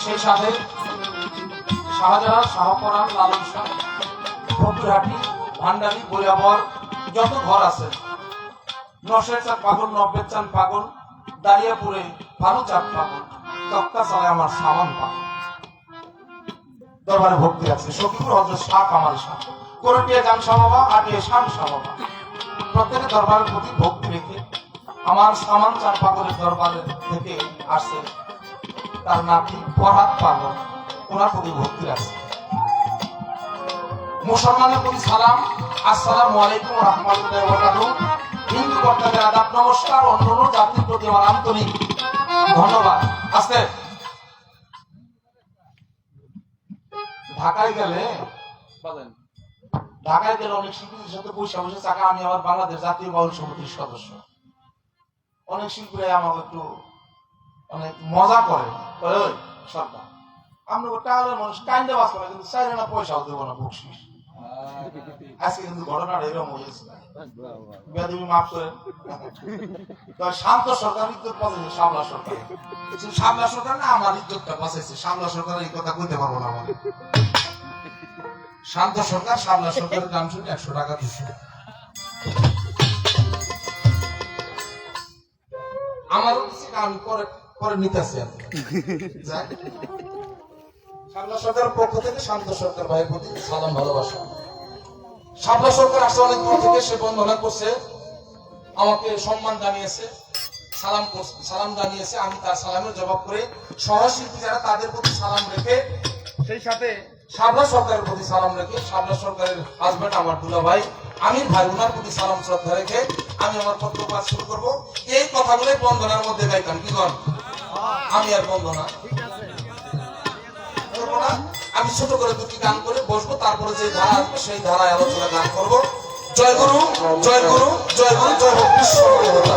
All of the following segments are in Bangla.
সেই সাথে শাহজাহান, শাহপরান, লালন শাহ, ফকিরহাটি, ভান্ডারি, বলিয়াবর যত ঘর আছে, নশের চাঁদ পাগল, নব্বের চাঁদ পাগল, দাঁড়িয়াপুরে ভালো চাঁদ পাগল, তক্তা চালে আমার সামান পাগল। দরবারে ভক্তি আছে শফিকুর হজরত শাহ কামাল শাহ, কোরটিয়া গান সামাবা, আটিয়া শান সামাবা। প্রত্যেকের দরবারের প্রতি ভক্তি রেখে আমার সামান চাঁদ পাগলের দরবারে থেকে আসছে তার নাতি ফরহাদ পাগল, ওনার প্রতি ভক্তি আছে। মুসলমানের প্রতি সালাম, আসসালামু আলাইকুম রাহমাতুল্লাহি ওয়া বারাকাতুহু। হিন্দু কর্তাদের আদাব নমস্কার, অন্যান্য জাতির প্রতি আমার আন্তরিক ধন্যবাদ। আজকে ঢাকায় গেলে অনেক শিল্পীদের সাথে বসে বসে চাকা, আমি আমার বাংলাদেশ জাতীয় বাউল সমিতির সদস্য, অনেক শিল্পীরা আমাকে একটু অনেক মজা করে সরকার আমরা টাকা মানুষ কাইন্ডে বাস করে, কিন্তু চাইলে না পয়সাও দেবো না বকশিস। আজকে কিন্তু ঘটনাটা এরকম হয়েছে, বেয়াদবি মাফ করেন। শান্ত সরকার ইজ্জত বাঁচাইছে শামলা সরকার, শামলা সরকার না আমার ইজ্জতটা বাঁচাইছে। শামলা সরকার এই কথা কইতে পারবো না আমার। শান্ত সরকার শামলা সরকারের নাম শুনে 100 টাকা দিচ্ছে। আমারও কিছু আমি পরে নিতেছি। শামলা সরকারের পক্ষ থেকে শান্ত সরকার ভাইয়ের প্রতি সালাম, ভালোবাসা। শামলা সরকার আসলে অনেক দূর থেকে সে বন্দনা করছে, আমাকে সম্মান জানিয়েছে, সালাম জানিয়েছে। আমি তার সালামের জবাব করে সহশিল্পী যারা তাদের প্রতি সালাম রেখে, সেই সাথে শামলা সরকারের প্রতি সালাম রেখে, শামলা সরকারের হাজবেন্ড আমার দুলা ভাই আমির ভাই, ওনার প্রতি সালাম শ্রদ্ধা রেখে আমি আমার বক্তব্য শুরু করবো। এই কথাগুলোই বন্দনার মধ্যে গাইতাম। কি কর আমি আর বন্দনা আমি ছোট করে দুটি গান করে বসবো, তারপরে যে ধারা আসবে সেই ধারায় আলোচনা গান করবো। জয় গুরু, জয় গুরু, জয় গুরু, জয় হোক বিশ্ব দেবতা।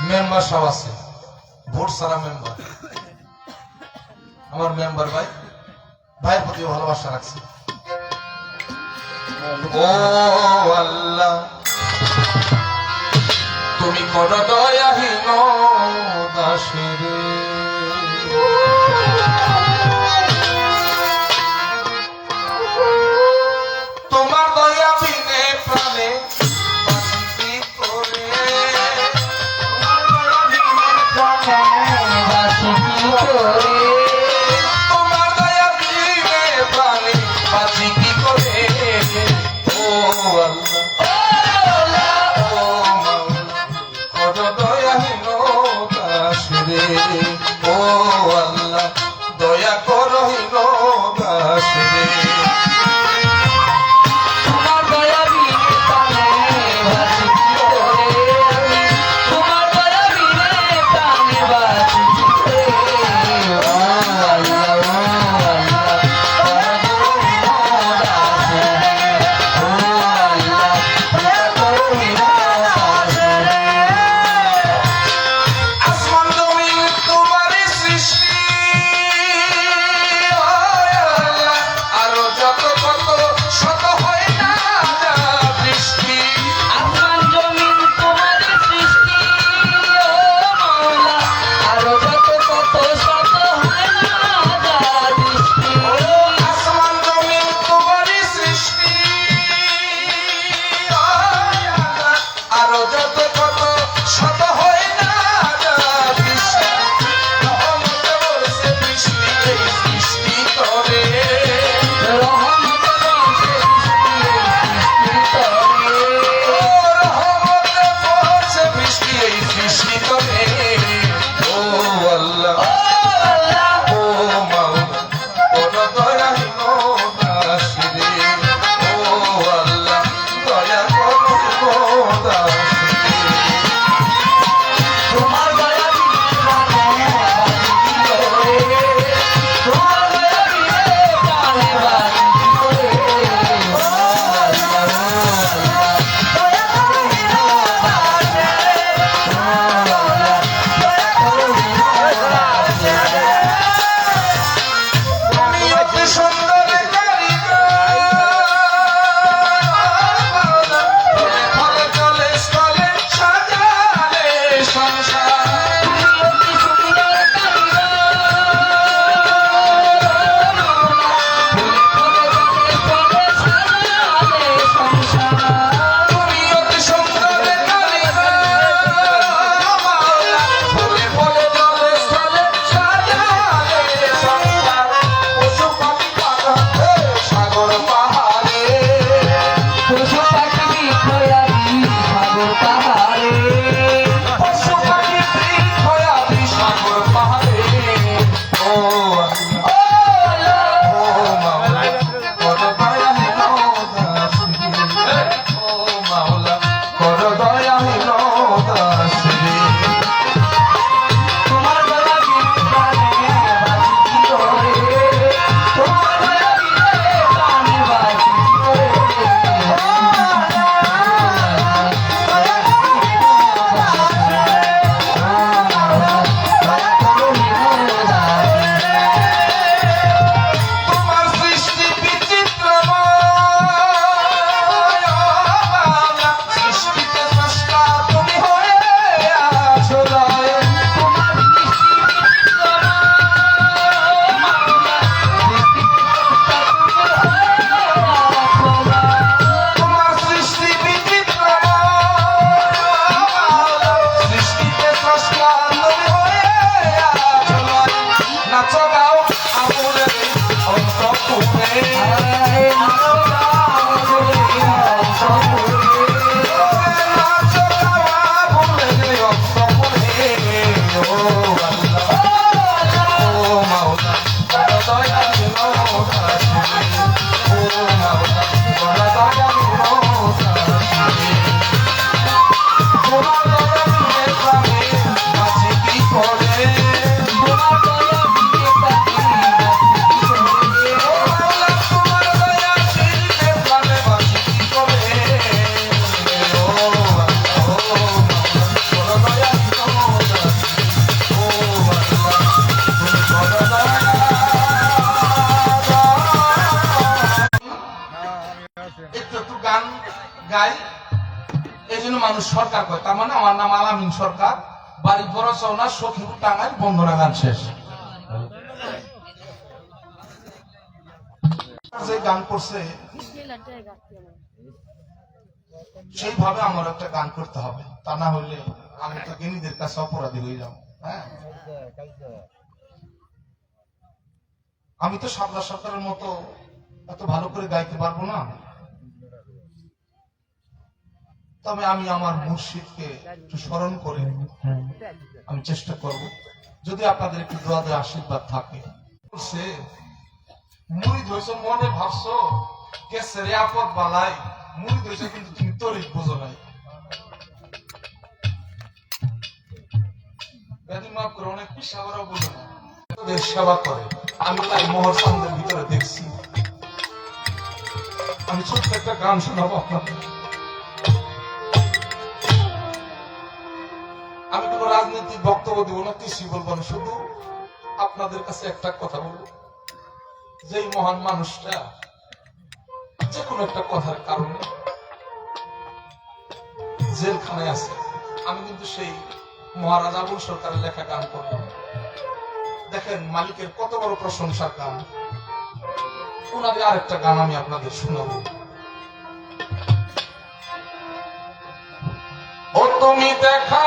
মেম্বার সব আছে, ভোট সারা মেম্বার। আমার মেম্বার ভাই, ভাইয়ের প্রতি ভালোবাসা রাখছি। ও আল্লাহ তুমি কত দয়াহীন দাসের, তোমার দয়া বিনে প্রাণে তোমার দয়া দিলে প্রাণে বাঁচি কি করে। ও আল্লাহ ও কত দয়াহীন দাসরে, ও আল্লাহ দয়া করহীন দাসরে। মানুষ সরকার কয়, তার মানে আমার নাম আলামিন সরকার, বাড়ি বড় চৌনা, সখীপুর, টাঙ্গাইল, বন্দনা। গান শেষ। যে গান করছে সেইভাবে আমার একটা গান করতে হবে, তা না হলে আমি তো জ্ঞানীদের কাছে অপরাধী হয়ে যাবো। হ্যাঁ, আমি তো শাপলা সরকারের মতো এত ভালো করে গাইতে পারবো না, তবে আমি আমার মুর্শিদকে একটু স্মরণ করে আমি চেষ্টা করব, যদি আপনাদের একটু দোয়া দেওয়া আশীর্বাদ থাকে। মুড়িদ হয়েছ মনে ভাবছো গেছে রে আপদ বালাই, মুড়িদ হয়েছ কিন্তু তুমি তরিক বোঝো নাই। মাফ করে অনেক পিসাবরাও বোঝো না, সেবা করে। আমি তাই মোহর সন্দের ভিতরে দেখছি। আমি ছোট্ট একটা গান শোনাবো আপনাদের। আমি কোন রাজনৈতিক বক্তব্য দিব না, কিছুই বলবো না, শুধু আপনাদের কাছে একটা কথা বলবো। যেই মহান মানুষটা যে কোনো একটা কথার কারণে জেলখানায় আছে, আমি কিন্তু সেই মহারাজা আবুল সরকারের লেখা গান করলাম। দেখেন মালিকের কত বড় প্রশংসার গান। ওনাদের আরেকটা গান আমি আপনাদের শোনাবো। ও তুমি দেখা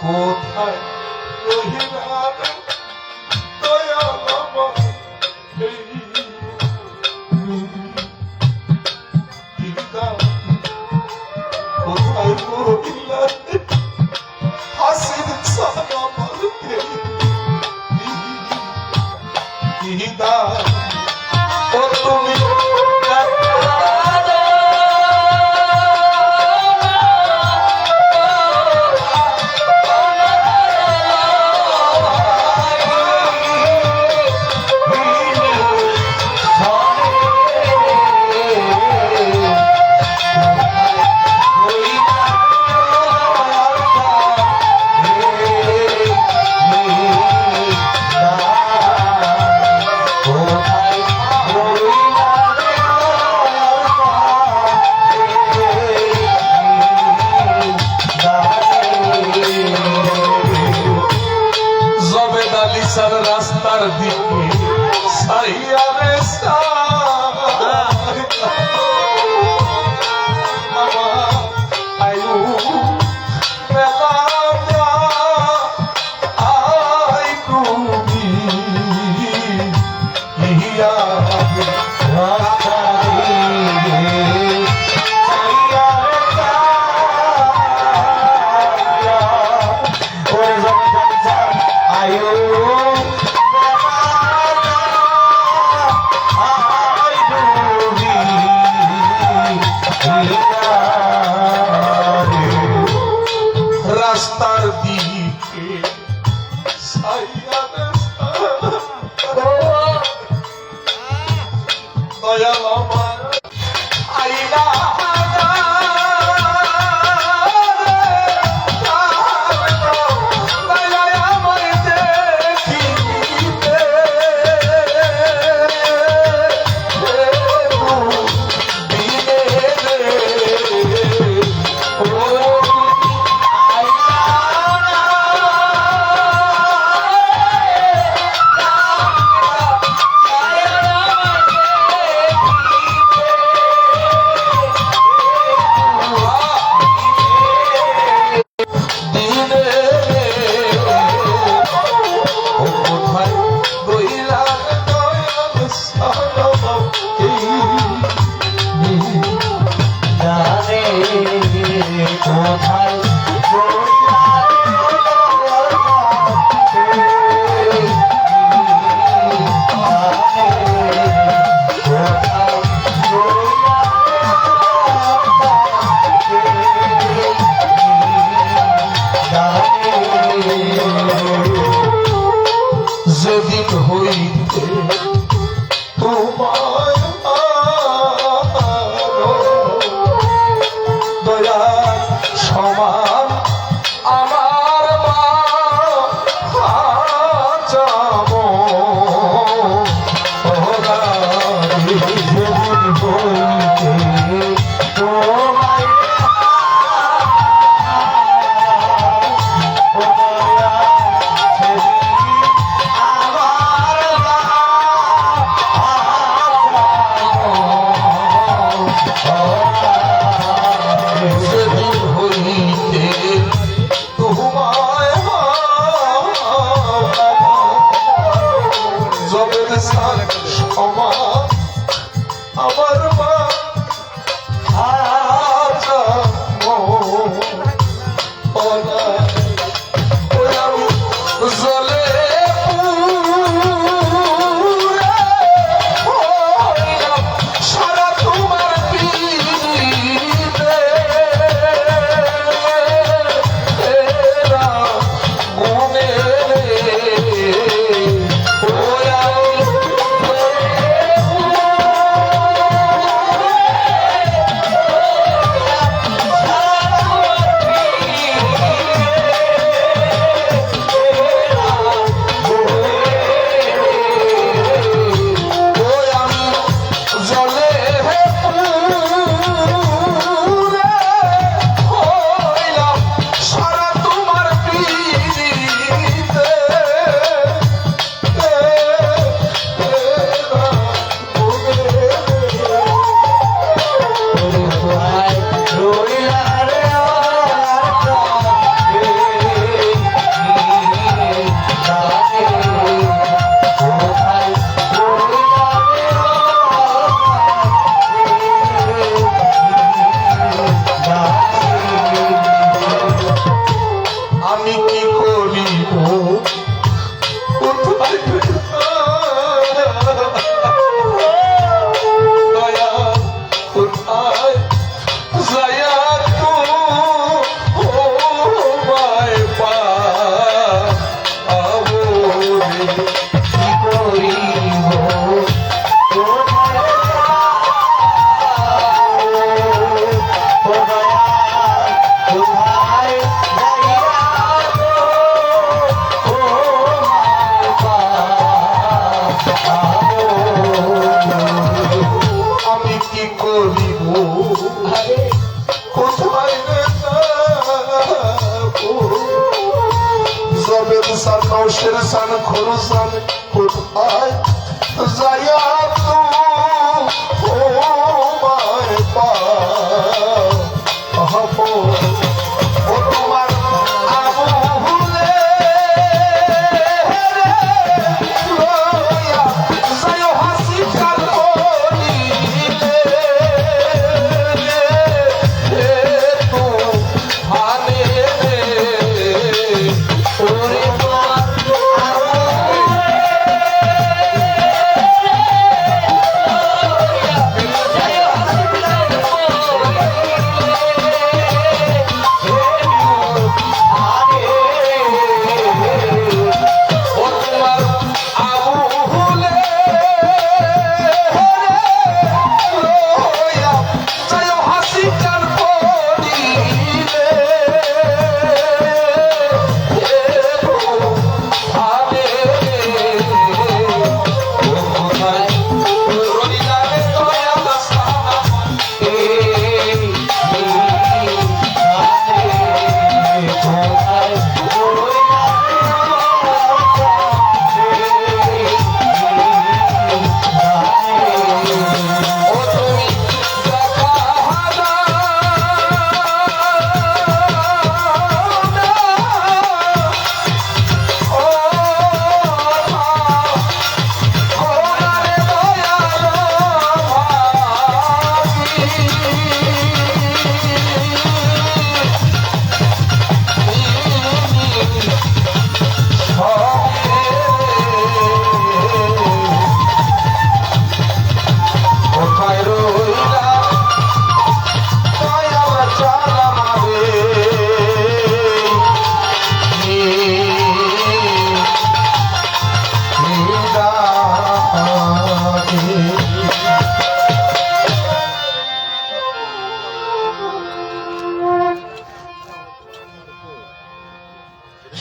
কোথায় হাসির ও তুমি রাস্তার দিকে সাইয়ারে মামা আয়ু বেলা আই তুমি ইয়া রাস্তা রাস্তার দিকে দয়াল আমার আইলা আমি কি করিব কোথায় দয়া কোথায় যায়া তো ও মায় পাবো রে কি করিব সান খরসান কোথায় যায়া তো ও মায় পাবো ও তোমার আবু ভুলে লইয়া যায়ো হাসি কালিলে তো ভালে ওরে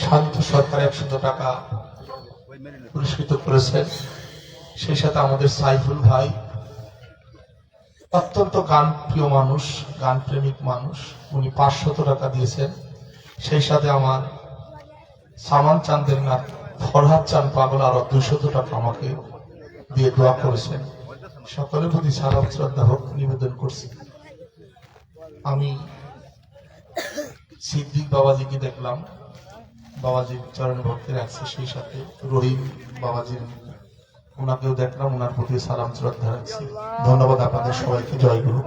শান্ত সরকার 100 টাকা পুরস্কৃত করেছেন। সেই সাথে আমাদের সাইফুল ভাই অত্যন্ত গান প্রিয় মানুষ, গান প্রেমিক মানুষ, উনি 500 টাকা দিয়েছেন। সেই সাথে আমার সামান চাঁদের না ফরহাদ চাঁদ পাগল আরো 200 টাকা আমাকে দিয়ে দোয়া করেছেন। সকলের প্রতি সালাম শ্রদ্ধা ভক্তি নিবেদন করছি। আমি সিদ্দিক বাবাজিকে দেখলাম, বাবাজির চরণ ভক্তি রাখছে। সেই সাথে রহিম বাবাজির ওনাকেও দেখলাম, ওনার প্রতি সালাম শ্রদ্ধা রাখছি। ধন্যবাদ আপনাদের সবাইকে। জয় গুরু।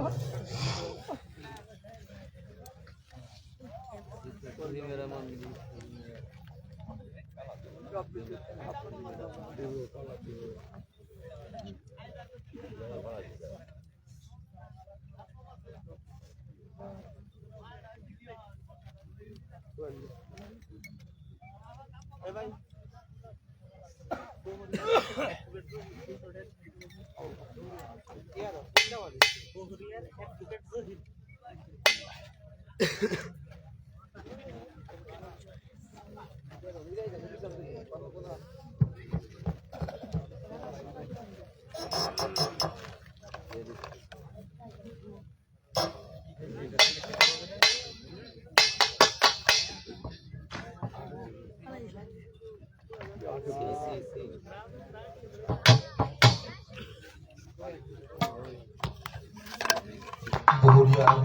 বহুরিয়ার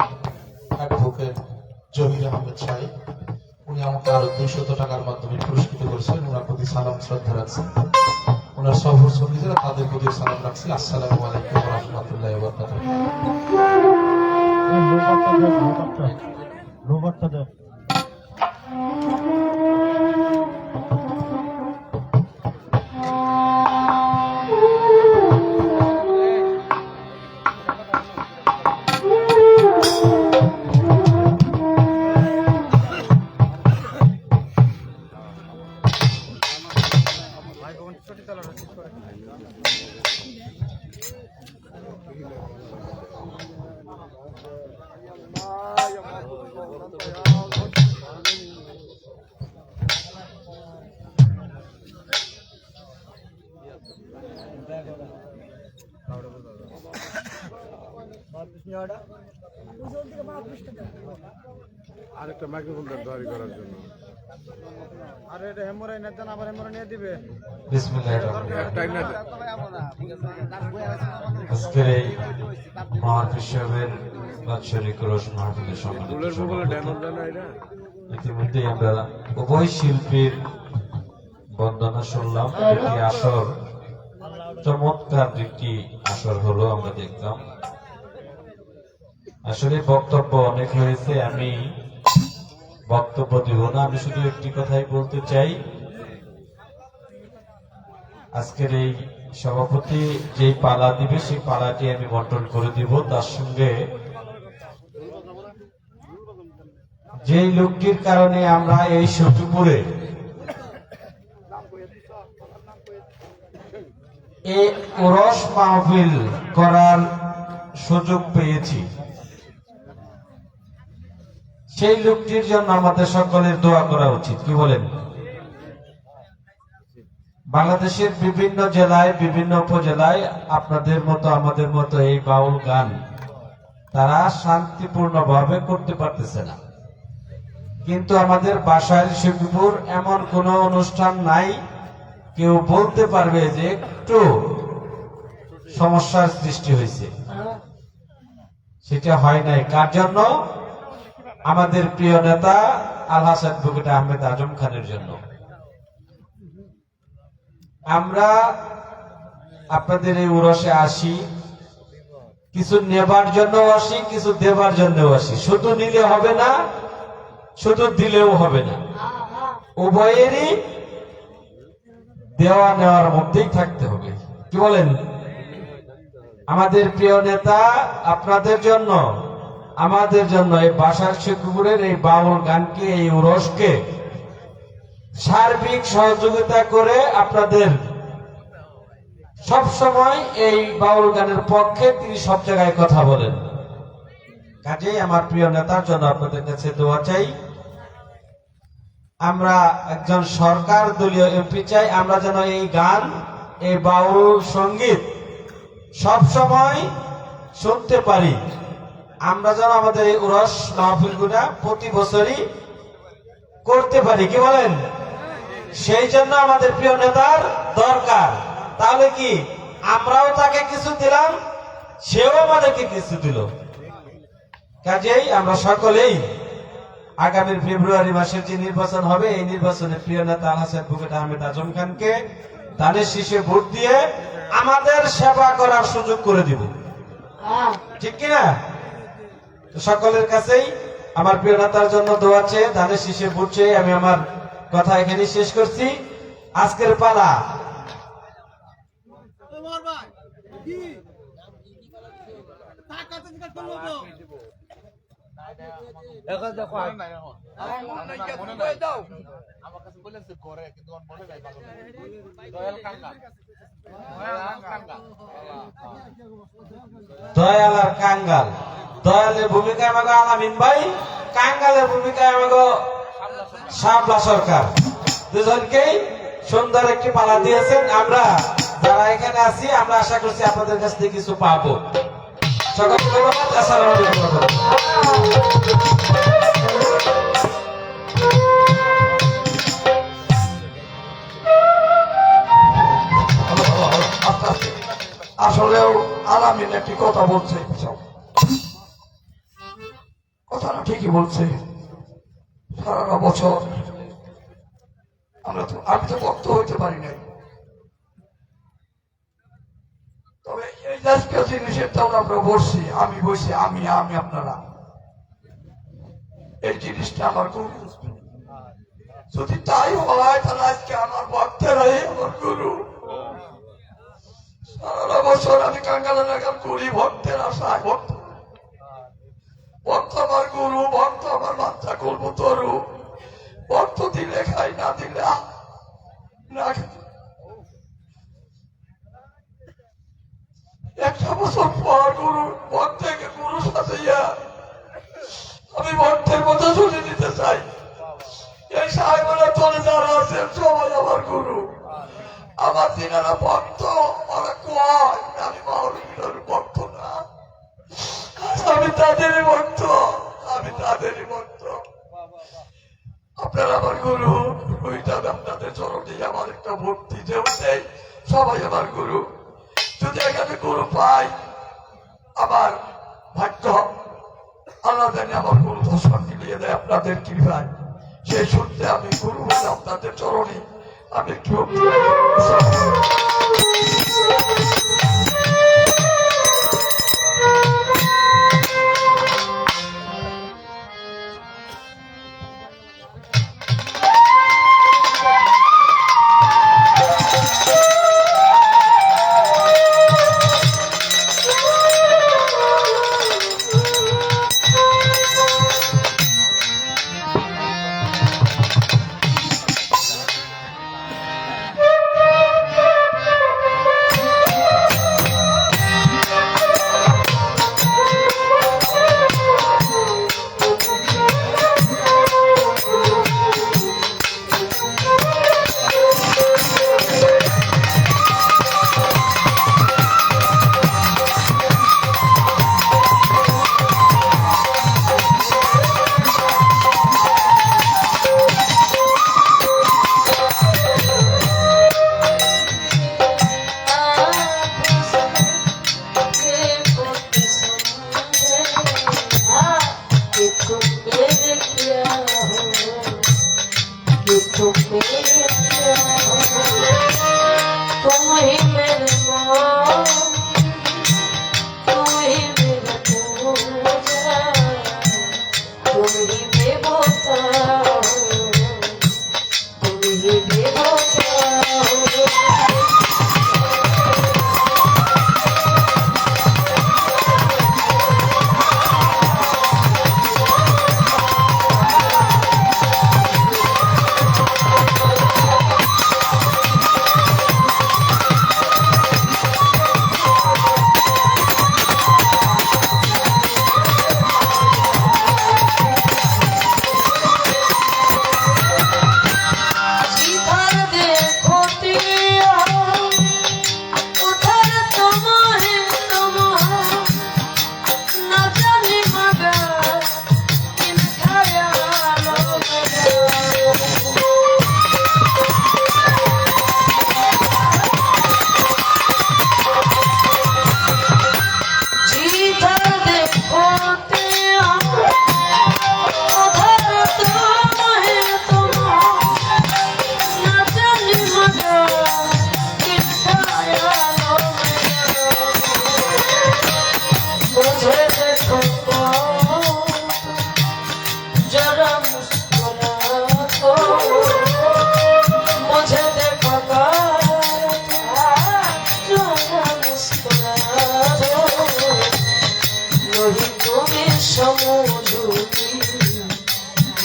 অ্যাডভোকেট জহির আহমেদ সাহেব, উনি আমাকে আরো 200 টাকার মাধ্যমে পুরস্কৃত করেছেন। ওনার প্রতি সালাম শ্রদ্ধা রাখছেন। ওনার সফর সঙ্গীরা তাদের প্রতি সালাম রাখছি। আসসালামু আলাইকুম ওয়া রাহমাতুল্লাহি ওয়া বারাকাতুহু। আরেকটা মাইক্রোফোন তৈরি করার জন্য আর এটা হেমোরাই না দেন আবার হেমোরাই নিয়ে দিবে বিসমিল্লাহির রহমানির রহিম। আজকের এই মাহফিল সাহেবের বাৎসরিক রোজ মাহফিলের সম্মানিত ইতিমধ্যে আমরা উভয় শিল্পীর বন্দনা শুনলাম। একটি আসর, চমৎকার একটি আসর হলো আমরা দেখলাম। আসলে বক্তব্য অনেক হয়েছে, আমি বক্তব্য দিব না, আমি শুধু একটি কথাই বলতে চাই। আজকের এই সভাপতি যে পালা দিবে সেই পালাটি আমি বন্টন করে দিব। তার সঙ্গে যে লোকটির কারণে আমরা এই সখীপুরে এই ওরস মাহফিল করার সুযোগ পেয়েছি, সেই লোকটির জন্য আমাদের সকলের দোয়া করা উচিত। কি বলেন? বাংলাদেশের বিভিন্ন জেলায়, বিভিন্ন উপজেলায় আপনাদের মতো আমাদের মতো এই বাউল গান তারা শান্তিপূর্ণভাবে করতে পারতেছে না। কিন্তু আমাদের বাসায় সখীপুর এমন কোন অনুষ্ঠান নাই কেউ বলতে পারবে যে একটু সমস্যার সৃষ্টি হয়েছে। সেটা হয় নাই। কার জন্য? আমাদের প্রিয় নেতা আলহাজ অ্যাডভোকেট আহমেদ আজম খানের জন্য। আমরা আপনাদের এই উরসে আসি, কিছু নেবার জন্য আসি, কিছু দেবার জন্য আসি। শুধু নিলে হবে না, শুধু দিলেও হবে না, উভয়েরই দেওয়া নেওয়ার মধ্যেই থাকতে হবে। কি বলেন? আমাদের প্রিয় নেতা আপনাদের জন্য, আমাদের জন্য এই বাসার সখীপুরের এই বাউল গানকে, এই উরসকে সার্বিক সহযোগিতা করে আপনাদের সব সময় এই বাউল গানের পক্ষে তিনি সব জায়গায় কথা বলেন। কাজেই আমার প্রিয় নেতার জন্য আপনাদের কাছে দোয়া চাই। আমরা একজন সরকার দলীয় এমপি চাই, আমরা যেন এই গান, এই বাউল সঙ্গীত সব সময় শুনতে পারি। আমরা যেন আমাদের এই উরস মাহফিলগুলা প্রতি বছরই করতে পারি। কি বলেন? সেই জন্য আমাদের প্রিয় নেতার দরকার। তাহলে কি আমরাও তাকে কিছু দিলাম, সেও আমাদেরকে কিছু দিল। কাজেই আমরা সকলেই আগামী ফেব্রুয়ারি মাসের যে নির্বাচন হবে, এই নির্বাচনে প্রিয় নেতা আলহাজ অ্যাডভোকেট আহমেদ আজম খানকে ধানের শীষে ভোট দিয়ে আমাদের সেবা করার সুযোগ করে দিব। ঠিক কিনা? সকলের কাছেই আমার প্রিয় নেতার জন্য দোয়া চেয়ে, ধানের শীষে ভোট চেয়ে আমি আমার কথা এখানে শেষ করছি। আজকের পালা দয়াল আর কাঙ্গাল। দয়ালের ভূমিকায় আমাকে আলামিন ভাই, কাঙ্গালের ভূমিকায় আমাকে শাপলা সরকার। দুজনকেই সুন্দর একটি পালা দিয়েছেন। আমরা যারা এখানে আছি, আমরা আশা করছি আপনাদের কাছ থেকে কিছু পাবো। সকলকে ধন্যবাদ। আসসালামু আলাইকুম। আসলেও আলামিন একটি কথা বলছে, কথাটা ঠিকই বলছে। সারা বছর আমি তো ভক্ত হইতে পারি নাই, তবে এই জাতীয় জিনিসের তো আমরা বসছি, আমি বসি, আমি আপনারা, এই জিনিসটা আমার গুরু। যদি তাই হয় তাহলে আজকে আমার ভক্তেরাই আমার গুরু। সারা বছর আমি কাঙ্গালের লাগাম করি ভক্তের আশায়। ভক্ত আমার গুরু, ভক্ত আমার বাচ্চা করবো তরু। ভক্ত দিলে খাই, না দিলে না। এই সাহেবরা চলে যারা আছেন সবাই আমার গুরু। আমার দিনারা ভক্ত, ওরা কয় আমি মাহরুমের ভক্ত না, আমি তাদেরই ভক্ত, আমি তাদেরই ভক্ত। আপনারা আমার গুরু, ওইটা আপনাদের চরণে আমার একটা ভক্তি যেও নেই, সবাই আমার গুরু। যদি এখানে গুরু পাই আমার ভাগ্য, আল্লাহ জানি আমার গুরু দর্শন মিলিয়ে দেয় আপনাদের কৃপায়। সেই সূত্রে আমি গুরু বলে আপনাদের চরণে আমি একটু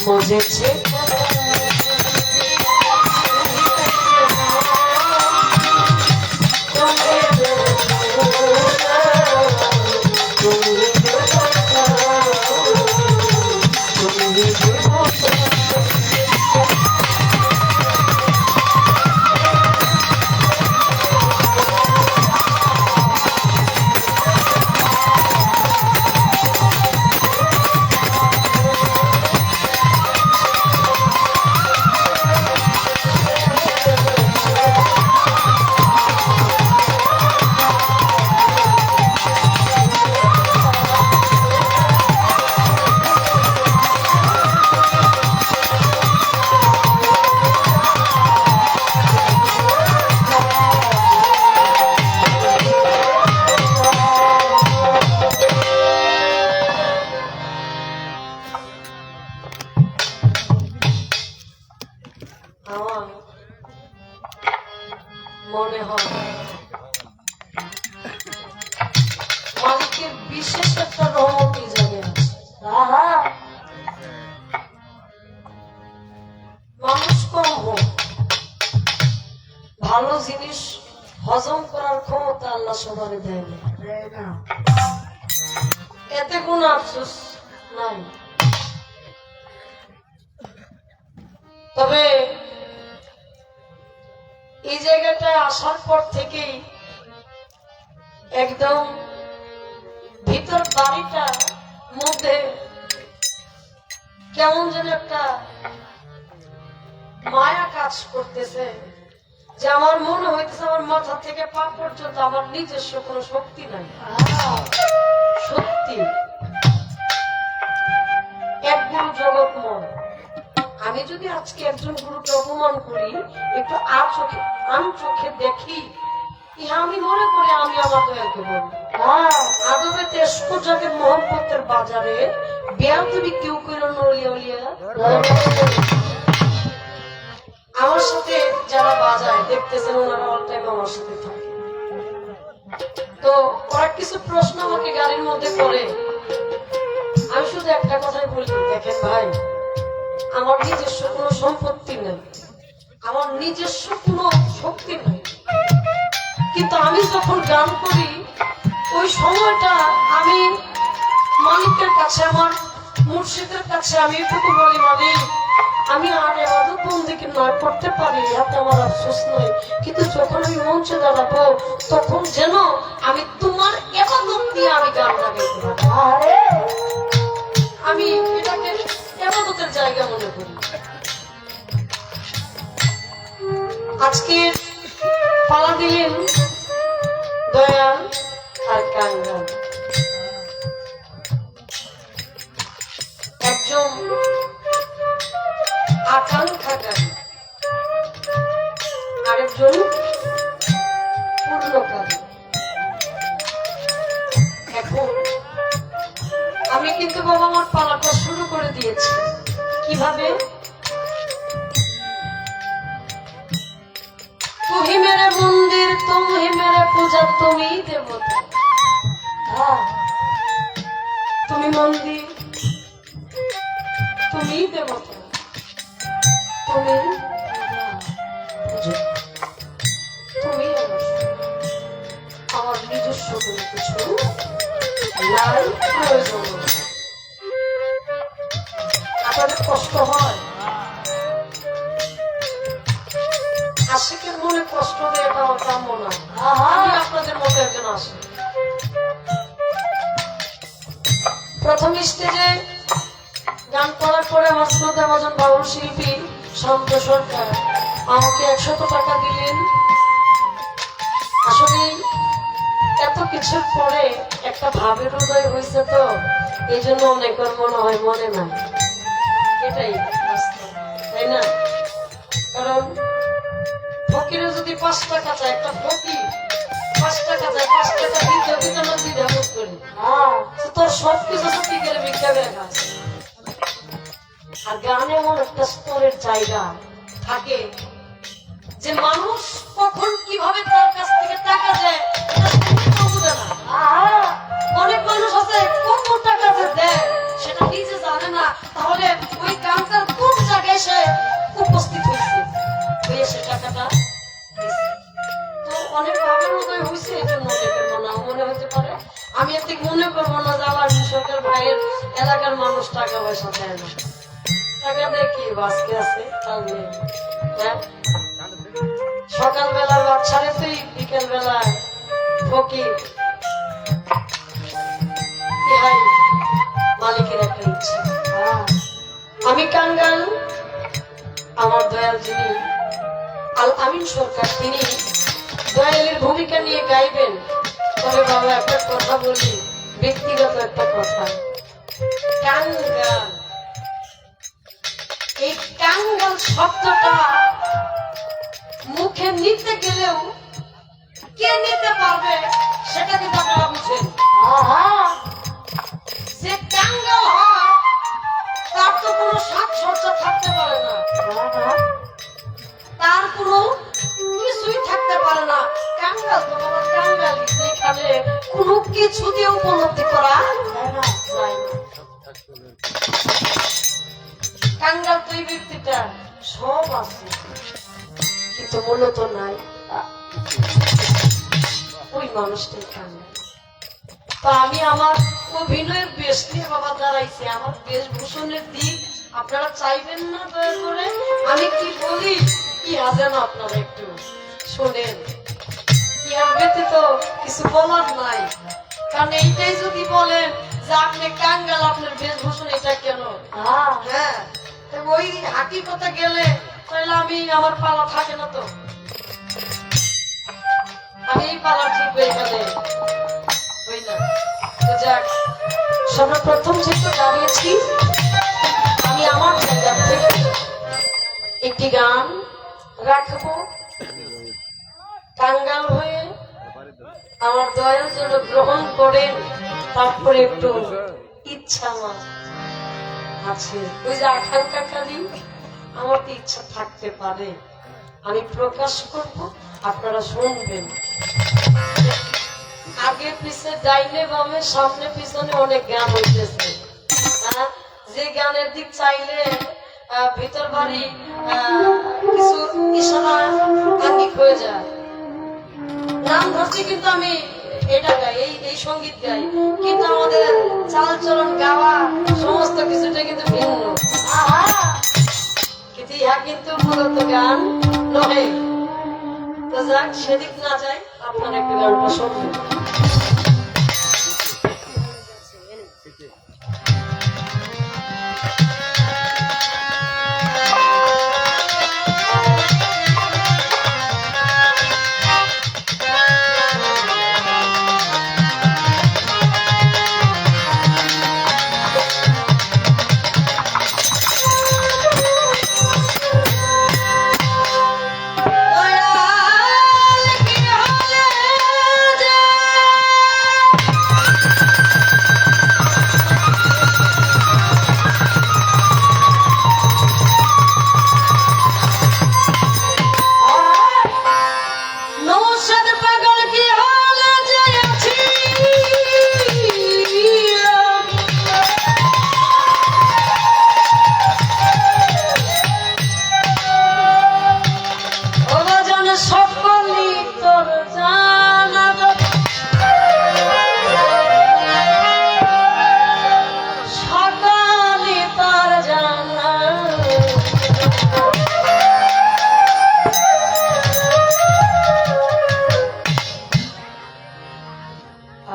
বুঝেছে আমার মনে হয় মালিকের বিশেষ একটা রহমত এই জায়গায় আছে। মানুষ কম হোক, ভালো জিনিস হজম করার ক্ষমতা আল্লাহ সবারে দেয় না, এতে কোনো আফসোস নাই। তবে এই জায়গাটায় আসার পর থেকেই একদম ভিতর বাড়িটা মধ্যে কেমন যেন একটা মায়া কাজ করতেছে, যে আমার মনে হইতেছে আমার মাথা থেকে পা পর্যন্ত আমার নিজস্ব কোনো শক্তি নাই। সত্যি এক গুরু জগৎময়। আমি যদি আজকে একজন গুরুকে অপমান করি, একটু আন চোখে দেখি, ইহা আমি মনে করি আমি আমার দয়াকে বলি। আদবে তেজপুর জাতের মোহাম্মতের বাজারে বেয়াদবি কেউ করে নড়িয়া উলিয়া আমার সাথে যারা বাজায় দেখতেছেন, ওনারা অল টাইম আমার সাথে থাকে। তো ওরা কিছু প্রশ্ন আমাকে গাড়ির মধ্যে করে, আমি শুধু একটা কথাই বলি, দেখেন ভাই, আমার নিজস্ব কোনো সম্পত্তি নেই, আমার নিজস্ব কোনো শক্তি নেই, কিন্তু আমি যখন গান করি ওই সময়টা আমি মালিকের কাছে, আমার মুর্শিদের কাছে আমি শুধু বলি, মালিক আমি আর এবাদত বন্দেগী নয় করতে পারি, হাতে আমার আফসোস নয়, কিন্তু যখন আমি মঞ্চে দাঁড়াবো তখন যেন আমি তোমার এবাদত দিয়ে আমি গানটা গাইতে পারি। আমি এটাকে এবাদতের জায়গা মনে করি। আজকে পালা দিলেন দয়াল আর কাঙ্গাল, একজন আকাঙ্ক্ষাকারী, আরেকজন পূর্ণকারী। এখন আমি কিন্তু বাবা আমার পালাটা শুরু করে দিয়েছি। কিভাবে? তুমি মেরে মন্দির, তুমি মেরে পূজা, তুমি দেবতা। তুমি মন্দির, তুমি দেবতা, তুমি তুমি আমার নিজস্ব কোনো কিছু নাই, প্রয়োজন। আপনাদের কষ্ট হয়? আশিকের মনে কষ্ট দেয়, এটা আমার কাম্য না। আমি আপনাদের মতো একজন আসি। প্রথম স্টেজে গান করার পরে আমার শ্রদ্ধাভাজন বাউল শিল্পী শান্ত সরকার আমাকে 100 টাকা দিলেন। আসলে এত কিছুর পরে একটা ভাবের উদয় হয়েছে, তো এই জন্য অনেকের মনে হয় মনে নাই, এটাই বাস্তব, তাই না? কারণ ফকিরে যদি 5 টাকা চায়, একটা ফকির 5 টাকা চায়, 5 টাকা দিতে না দিতে বোধ করি, তোর সবকিছু সত্যি গেলে ভিক্ষা করে খাস। আর গানে এমন একটা স্তরের জায়গা থাকে যে মানুষ কখন কিভাবে তার কাছ থেকে টাকা দেয় বুঝে না। অনেক মানুষ আছে কত টাকা যে দেয় সেটা নিজে জানে না, তাহলে ওই গানটার কোন জায়গায় সে উপস্থিত হয়েছে, হয়ে সে টাকাটা দিছে। তো অনেক ভাবের উদয় হয়েছে, এই জন্য অনেকের মনে হতে পারে। আমি এতে মনে করবো না যে আমার কৃষকের ভাইয়ের এলাকার মানুষ টাকা পয়সা দেয় না, টাকা দেয় কি বাঁচতে আছে তার নেই। হ্যাঁ, সকালবেলার বাচ্চারে তুই বিকেল বেলায় ফকির, ইহাই মালিকের একটা ইচ্ছা। আমি কাঙ্গাল, আমার দয়াল যিনি আল আমিন সরকার, তিনি দয়ালের ভূমিকা নিয়ে গাইবেন। তবে বাবা একটা কথা বলি, ব্যক্তিগত একটা কথা, কাঙ্গাল, এই কাঙ্গাল শব্দটা মুখে নিতে গেলেও কে নিতে পারবে সেটা কিন্তু আপনারা বুঝেন। যে কাঙ্গাল হয় তার তো কোনো সাজসজ্জা থাকতে পারে না, তার কোনো কিছুই থাকতে পারে না। কাঙ্গাল তো বাবা কাঙ্গালি, যেখানে কোনো কিছু দিয়ে উপলব্ধি করা যায় না। কাঙ্গাল তো এই ব্যক্তিটা সব আছে কিন্তু মূলত নাই, ওই মানুষটাই কাঙ্গাল। তো আমি আমার অভিনয়ের বেশ নিয়ে বাবা দাঁড়াইছি, আমার বেশভূষণের দিক আপনারা চাইবেন না দয়া করে? আমি কি বলি কি আছেন আপনারা একটু শোনেন। ইয়ার ব্যতীত কিছু বলার নাই, কারণ এইটাই যদি বলেন যে আপনি কাঙ্গাল, আপনার বেশভূষণ এটা কেন, হ্যাঁ ওই হাঁটি কথা গেলে তাহলে আমি আমার পালা থাকে না তো, আমি এই পালা ঠিক হয়ে গেলে হই না। তো যাক, সর্বপ্রথম যেহেতু দাঁড়িয়েছি আমি আমার জায়গা থেকে একটি গান রাখবো, কাঙ্গাল হয়ে আমার দয়ার জন্য গ্রহণ করেন। তারপরে একটু ইচ্ছা আমার আছে, ওই যে আকাঙ্ক্ষা খালি আমার তো ইচ্ছা থাকতে পারে, আমি প্রকাশ করব, আপনারা শুনবেন। আগে পিছে ডাইনে বামে সামনে পিছনে অনেক গান হইতেছে, যে গানের দিক চাইলে ভিতর বাড়ি কিছু ইশারা আঙ্গিক হয়ে যায়। নাম ধরছি কিন্তু আমি এটা গাই, এই সঙ্গীত গাই, কিন্তু আমাদের চাল চলন গাওয়া সমস্ত কিছুটা কিন্তু ভিন্ন, কিন্তু ইহা কিন্তু মূলত গান নয়। তো যাক, সেদিক না যাই, আপনার একটু গানটা শুনবেন।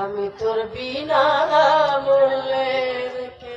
আমি তোর বিনা মূল্যে রেখে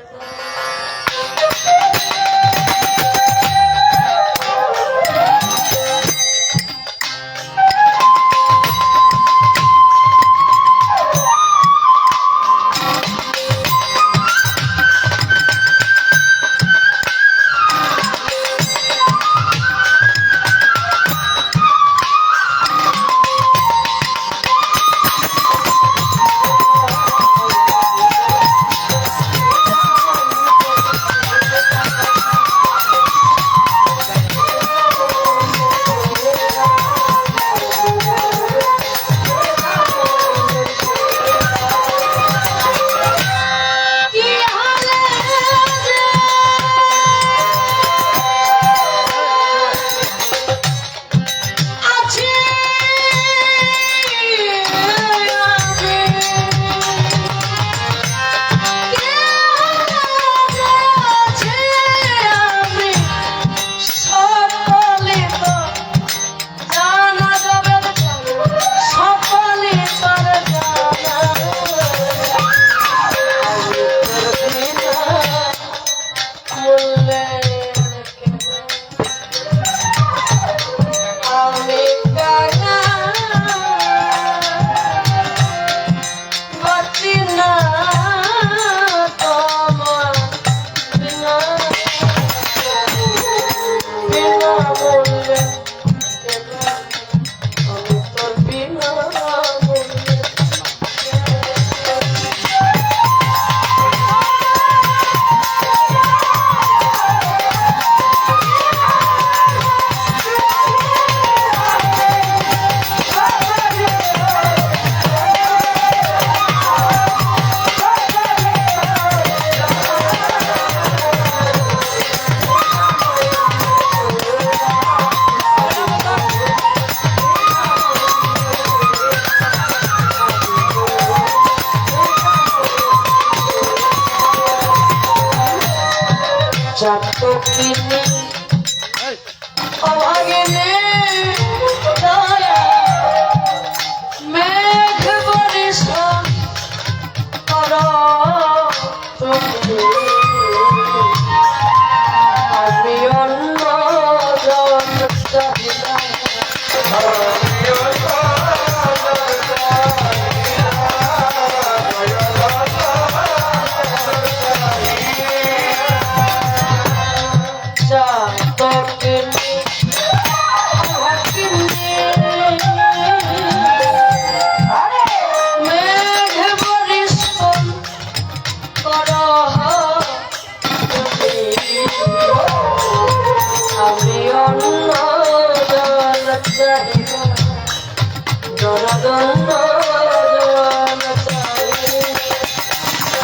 জাতো কিনি অভাগিনী দয়া মেঘ বর্ষণ করো তুমি আমি অন্য জন চাহি না আমি অন্য জন চাহি না জনগণ জন চাহি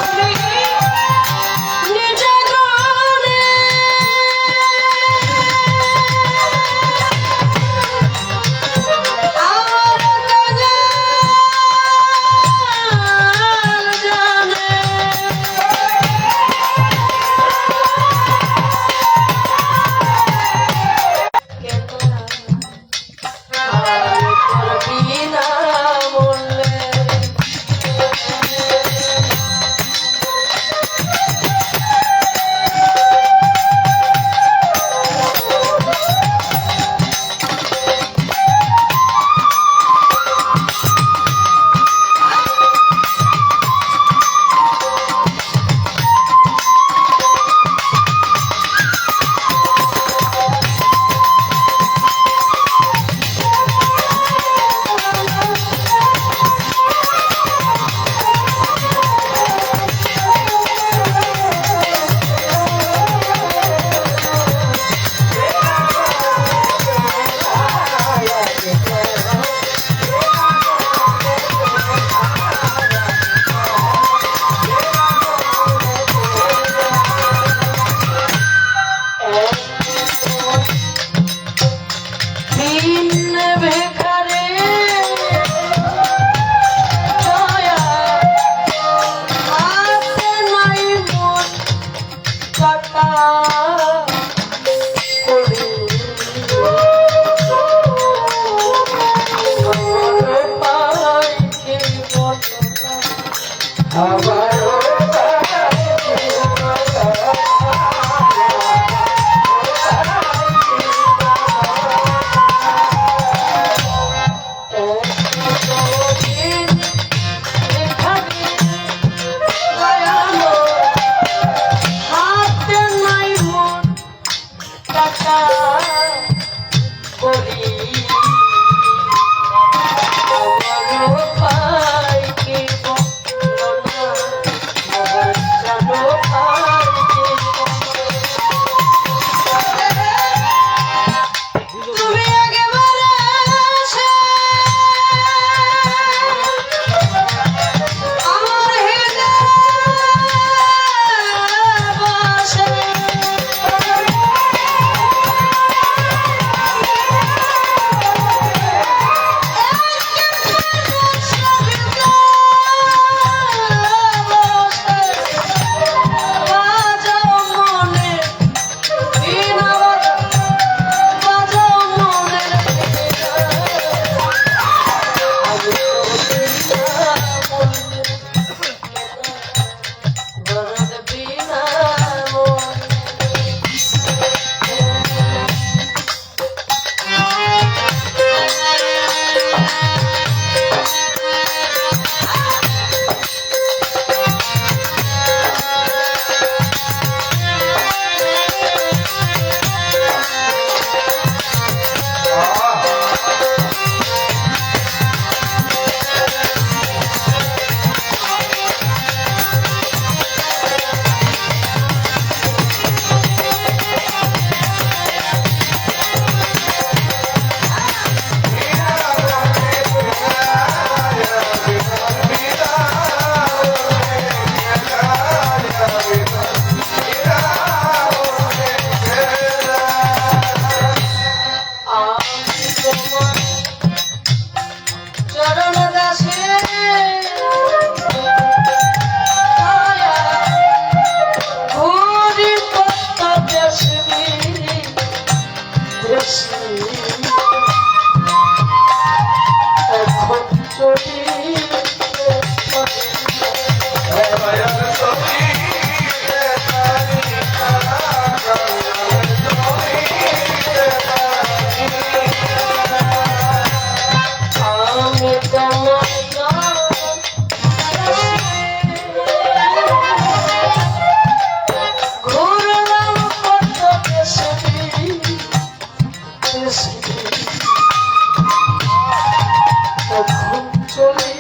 আমি নিজে গনে আর জানে এখন যদি আমি তোমার ঘুরলাম কত দেশে এখন চলি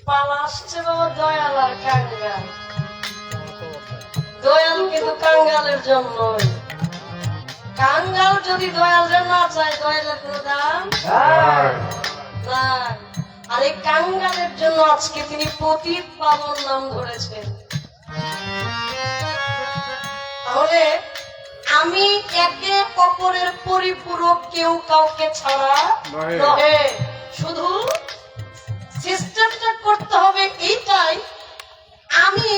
পালা আসছে বাবা দয়াল আর কাঙ্গাল। দয়াল কিন্তু কাঙ্গালের জন্য, কাঙ্গাল যদি দয়ালরে না চায় দয়ালের কোনো দাম নাই। আর এই কাঙ্গালের জন্য আজকে তিনি পতিত পাবন নাম ধরেছেন। তাহলে আমি একে অপরের পরিপূরক, কেউ কাউকে ছাড়া নহে। শুধু সিস্টেমটা করতে হবে এইটাই। আমি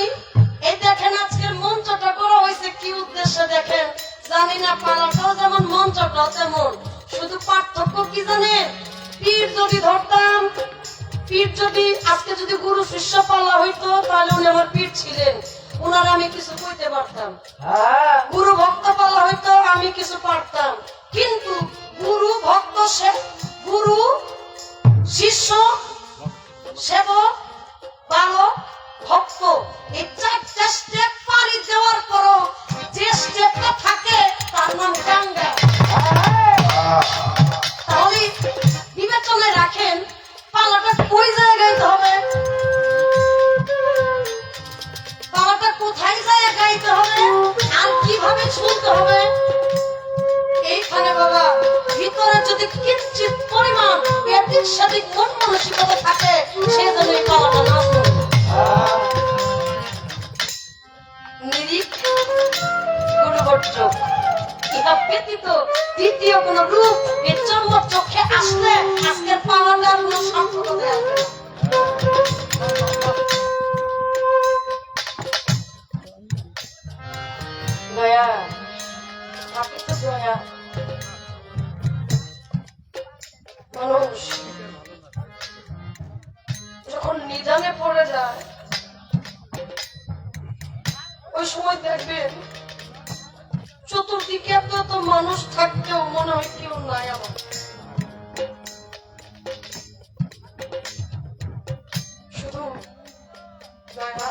এই দেখেন আজকের মঞ্চটা করা হয়েছে কি উদ্দেশ্যে দেখেন, জানি না, পালাটাও যেমন মঞ্চটাও তেমন, শুধু পার্থক্য কি জানেন? পীর যদি ধরতাম, পীর যদি আজকে যদি গুরু শিষ্য পালা হইতো তাহলে উনি আমার পীর ছিলেন, উনার আমি কিছু কইতে পারতাম। গুরু ভক্ত পালা হইতো আমি কিছু পারতাম, কিন্তু গুরু ভক্ত গুরু শিষ্য সেবক বালক ভক্ত এই চারটা স্টেপ পাড়ি দেওয়ার পরও যে স্টেপটা থাকে তার নাম কাঙ্গা। তাহলে বিবেচনায় রাখেন পালাটা কোন জায়গায় গাইতে হবে, পালাটা কোথায় জায়গায় গাইতে হবে আর কিভাবে শুনতে হবে। এইখানে বাবা ভিতরে যদি কিঞ্চিত পরিমাণ এদিক সেদিক মন মানসিকতা থাকে সেজন্য এই পালাটা নাচ নিরিখ গুরুবর্জ ইহা ব্যতীত দ্বিতীয় কোন রূপ এই চর্মর চোখে আসলে আজকের পালাটা কোন সার্থকতা আসবে না। দয়া আপনি তো দয়া মানুষ যখন নিদানে পড়ে যায় ওই সময় দেখবেন চতুর্দিকে এত মানুষ থাকতেও মনে হয় কেউ নাই আমার। শুধু দয়া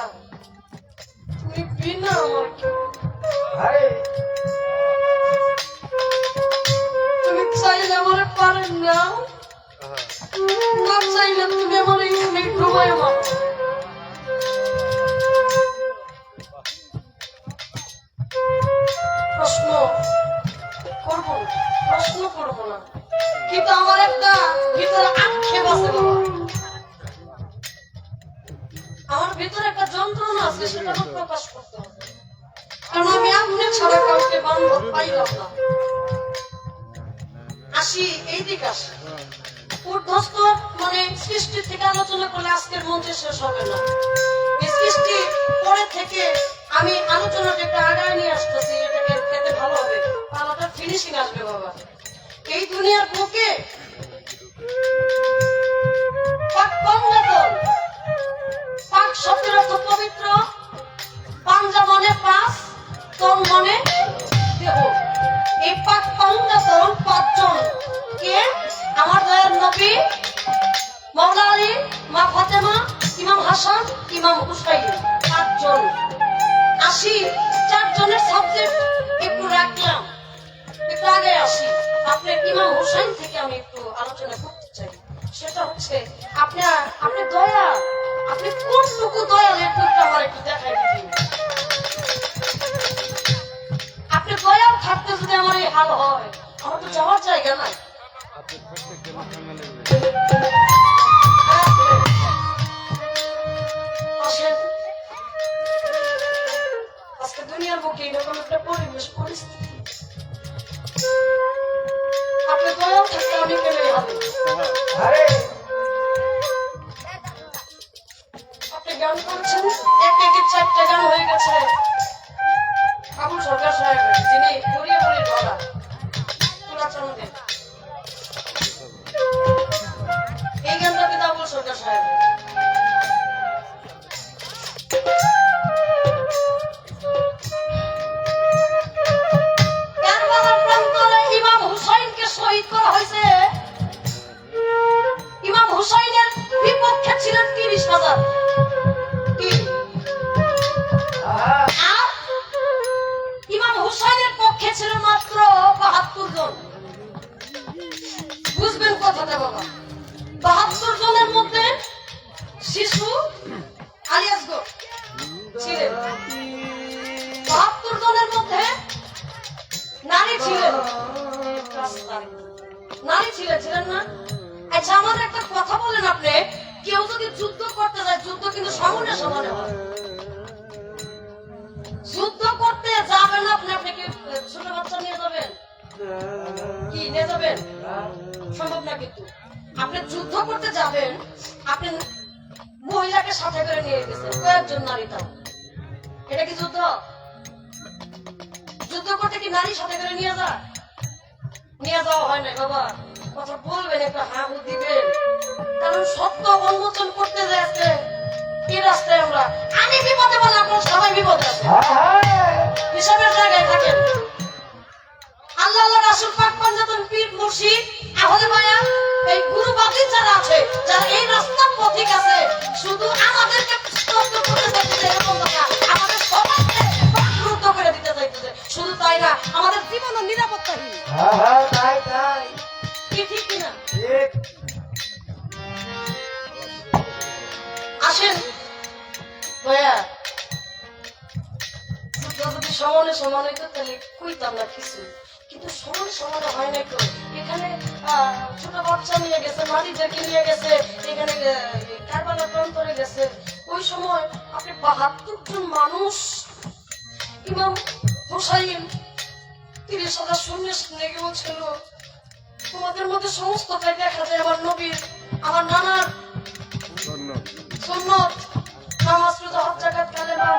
তুমি বিনা আমার কেউ, তুমি চাইলে আমার পারেন না, না চাইলে তুমি আমার এইখানে ডুবাই মারো। প্রশ্ন করবো না, কিন্তু আমার একটা ভিতরে আক্ষেপ আছে বাবা, আমার ভিতরে একটা যন্ত্রণা আছে, সেটা তো প্রকাশ করতে হবে, কারণ আমি আপনি ছাড়া কাউকে বান্ধব পাইলাম না। আসি এই দিক আসি ঊর্ধ্বস্ত মানে সৃষ্টি থেকে আলোচনা করলে আজকের মঞ্চে শেষ হবে না। এই সৃষ্টি পরে থেকে আমি আলোচনাটা একটু আগায় নিয়ে আসতেছি, এটাকে খেতে ভালো হবে, পালাটা ফিনিশিং আসবে বাবা। এই দুনিয়ার বুকে পাক পঙ্গতন, পাক শব্দের অর্থ পবিত্র, পাঞ্জা মনে পাঁচ, তন মনে দেহ। এই পাক পঙ্গতন পাঁচজন কে? আমার দয়ার নবী, মাওলা আলী, মা ফাতেমা, ইমাম হাসান, ইমাম হুসাইন, পাঁচজন। আসি চারজনের সাবজেক্ট একটু রাখলাম, একটু আগে আসি। আপনার ইমাম হুসাইন থেকে আমি একটু আলোচনা করতে চাই। সেটা হচ্ছে আপনি দয়া, আপনি কোনটুকু দয়াল একটু আমার একটু দেখাই দিন। আপনি দয়াল থাকতে যদি আমার এই হাল হয়, আমার তো যাওয়ার জায়গা নাই। আসেন, আজকে দুনিয়ার বুকে এরকম একটা পরিবেশ পরিস্থিতি, আপনি দয়াল থাকতে আমি পেলে হবে। আপনি গান করছেন, একে 4টা গান হয়ে গেছে। আবুল সরকার সাহেব যিনি গড়িয়ে গড়িয়ে ধরা তুলাচন্দ্রের, এই গানটা কিন্তু আবুল সরকার সাহেব। কারবালার প্রান্তরে ইমাম হুসাইনকে শহীদ করা হয়েছে। ইমাম হুসাইনের বিপক্ষে ছিলেন 30,000, আর ইমাম হুসাইনের পক্ষে ছিল মাত্র 72 জন। বুঝবেন কথাটা বাবা, 72 জনের মধ্যে শিশু আলিয়াসগো ছিলেন, 72 জনের মধ্যে নারী ছিলেন, ছিলেন না? আচ্ছা আমাদের একটা কথা বলেন, আপনি কেউ যদি যুদ্ধ করতে যায়, যুদ্ধ কিন্তু সমানে সমানে হয়। যুদ্ধ করতে যাবেন আপনি, আপনি কি ছোট বাচ্চা নিয়ে যাবেন? কি নিয়ে যাবেন? সম্ভব না। কিন্তু আপনি যুদ্ধ করতে যাবেন, আপনি মহিলাকে সাথে করে নিয়ে গেছেন, কয়েকজন নারী, তাও এটা কি যুদ্ধ? যুদ্ধ করতে কি নারী সাথে করে নিয়ে যায়? নিয়ে যাওয়া হয় না বাবা। কথা বলবেন, একটা হাঁ দিবেন, কারণ সত্য উন্মোচন করতে যাচ্ছে কি রাস্তায় আমরা। আমি বিপদে বলে আপনার সবাই বিপদে আছে, হিসাবের জায়গায় থাকেন। আল্লাহ আল্লাহ রাসূল পাক পাঞ্জাতন পীর মুর্শিদ আহলে বায়ান এই গুরুবাদী যারা আছে, যারা এই রাস্তার পথিক আছে, শুধু আমাদেরকে স্তব্ধ করে দিতে এরকম না, আমাদের সবাইকে বাকরুদ্ধ করে দিতে চাইতেছে। শুধু তাই না, আমাদের জীবনও নিরাপত্তাহীন। তাই কি ঠিক কিনা? ঠিক। আসেন ভাইয়া, যদি সমানে সমানে তো তাহলে কইতাম না কিছু, কিন্তু সমান সমানে হয় না। তো এখানে ছোট বাচ্চা নিয়ে গেছে, নারীদেরকে নিয়ে গেছে, এখানে কারবালা প্রান্তরে গেছে। ওই সময় আপনি 72 জন মানুষ, ইমাম হুসাইন 30,000 সৈন্যের সামনে গিয়ে বলছিল, তোমাদের মধ্যে সমস্তটাই দেখা যায় আমার নবীর, আমার নানার সুন্নত, নামাজ, রোজা, হজ, যাকাত, কালেমা,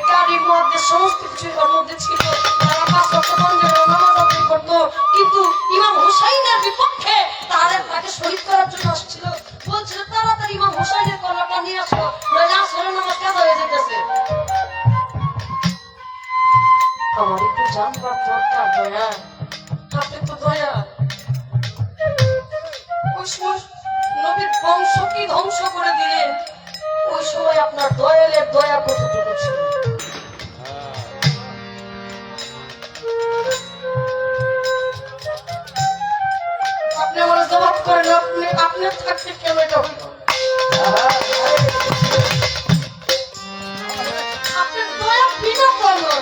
কারি, মুয়াদ্দিস সমস্ত কিছু ওর মধ্যে ছিল। তারা 5 ওয়াক্ত বন্ধে নামাজ আদায় করত, কিন্তু ইমাম হুসাইনের বিপক্ষে তাকে শহীদ করার জন্য আসছিল। বলছিল তাড়াতাড়ি ইমাম হুসাইনের কলাটা নিয়ে আসো, নইলে আসরের নামাজ কাজা হয়ে যেতেছে। আমার একটু জানবার দরকার দয়া, আপনি তো দয়া। ওই সময় নবীর বংশ কি ধ্বংস করে দিলেন, ওই সময় আপনার দয়ালের দয়া কতটুকু ছিল? আপনি আমার জবাব করেন, আপনি থাকতে কেন এটা হইল? আপনার দয়া বিনা দয়া,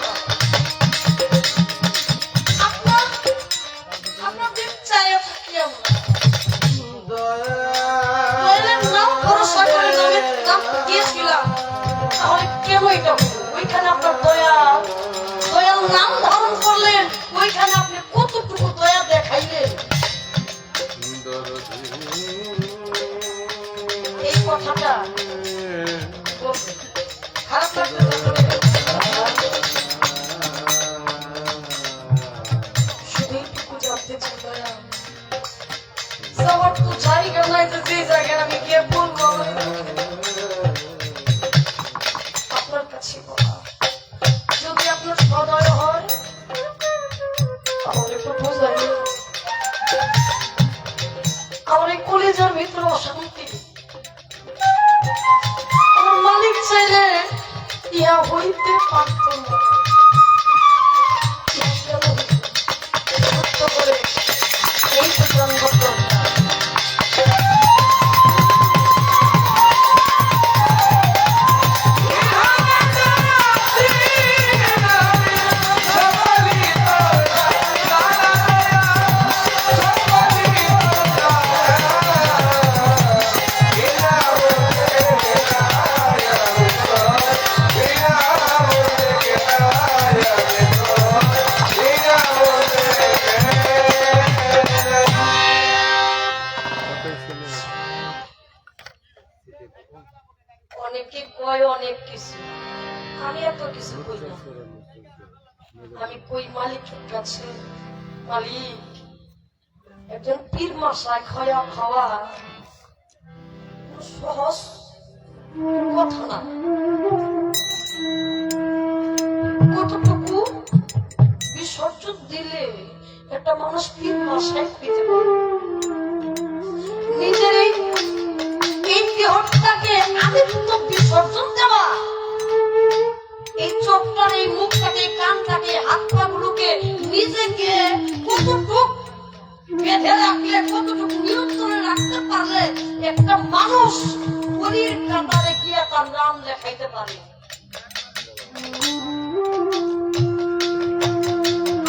আপনার কথাটা বলবে। খারাপ লাগবে শুধু এইটুকু জানতে চাই দয়া, যাওয়ার তো জায়গা নাই, তো যে জায়গায় আমি গিয়ে বলবো আপনার কাছে বলা। যদি আপনার সদয় হয় আমার একটু বোঝাই, আমার এই কলেজের ভিতরে অশান্তি, আমার মালিক চাইলে ইহা হইতে পারত না। সত্য করে এই তো জন্মগ্রহণ। অনেকে কয় অনেক কিছু, আমি এত কিছু কই না। আমি কই মালিকের কাছে, মালিক একজন পীর মশাই খাওয়া খাওয়া সহজ কথা না। কতটুকু বিসর্জন দিলে একটা মানুষ পীর মশাই পেতে পারে? নিজের এই দেহটাকে আমি তো বিসর্জন দেওয়া, এই চোখটার, এই মুখটাকে, কানটাকে, হাত পা গুলোকে নিজেকে কতটুকু বেঁধে রাখলে, কতটুকু নিয়ন্ত্রণে রাখতে পারলে একটা মানুষ শরীর কাতারে গিয়ে তার নাম লেখাইতে পারে।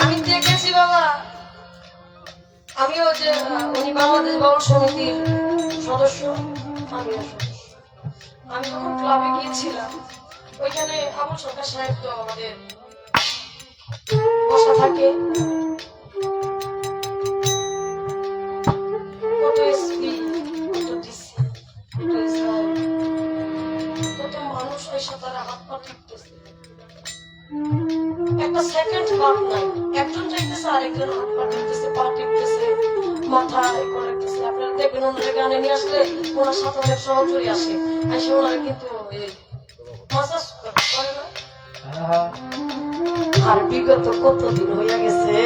আমি দেখেছি বাবা, আমিও যে উনি বাংলাদেশ বাউল সমিতির সদস্য, আমিও সদস্য। আমি যখন ক্লাবে গিয়েছিলাম, ওইখানে আবুল সরকার সাহেব তো আমাদের বসা থাকে, কত এসপি, কত ডিসি, কত এসআই, কত মানুষ এসে তারা হাত পা টিপতেছে, একটা সেকেন্ড বাদ নাই। একজন যাইতেছে, আরেকজন হাত পা টিপতেছে, পা টিপতেছে, মাথা করতেছে। আপনারা দেখবেন ওনাদের গানে নিয়ে আসলে ওনার সাথে অনেক সহচরী আসে, এসে ওনারা কিন্তু মাসাজ করে না। আর বিগত কতদিন হইয়া গেছে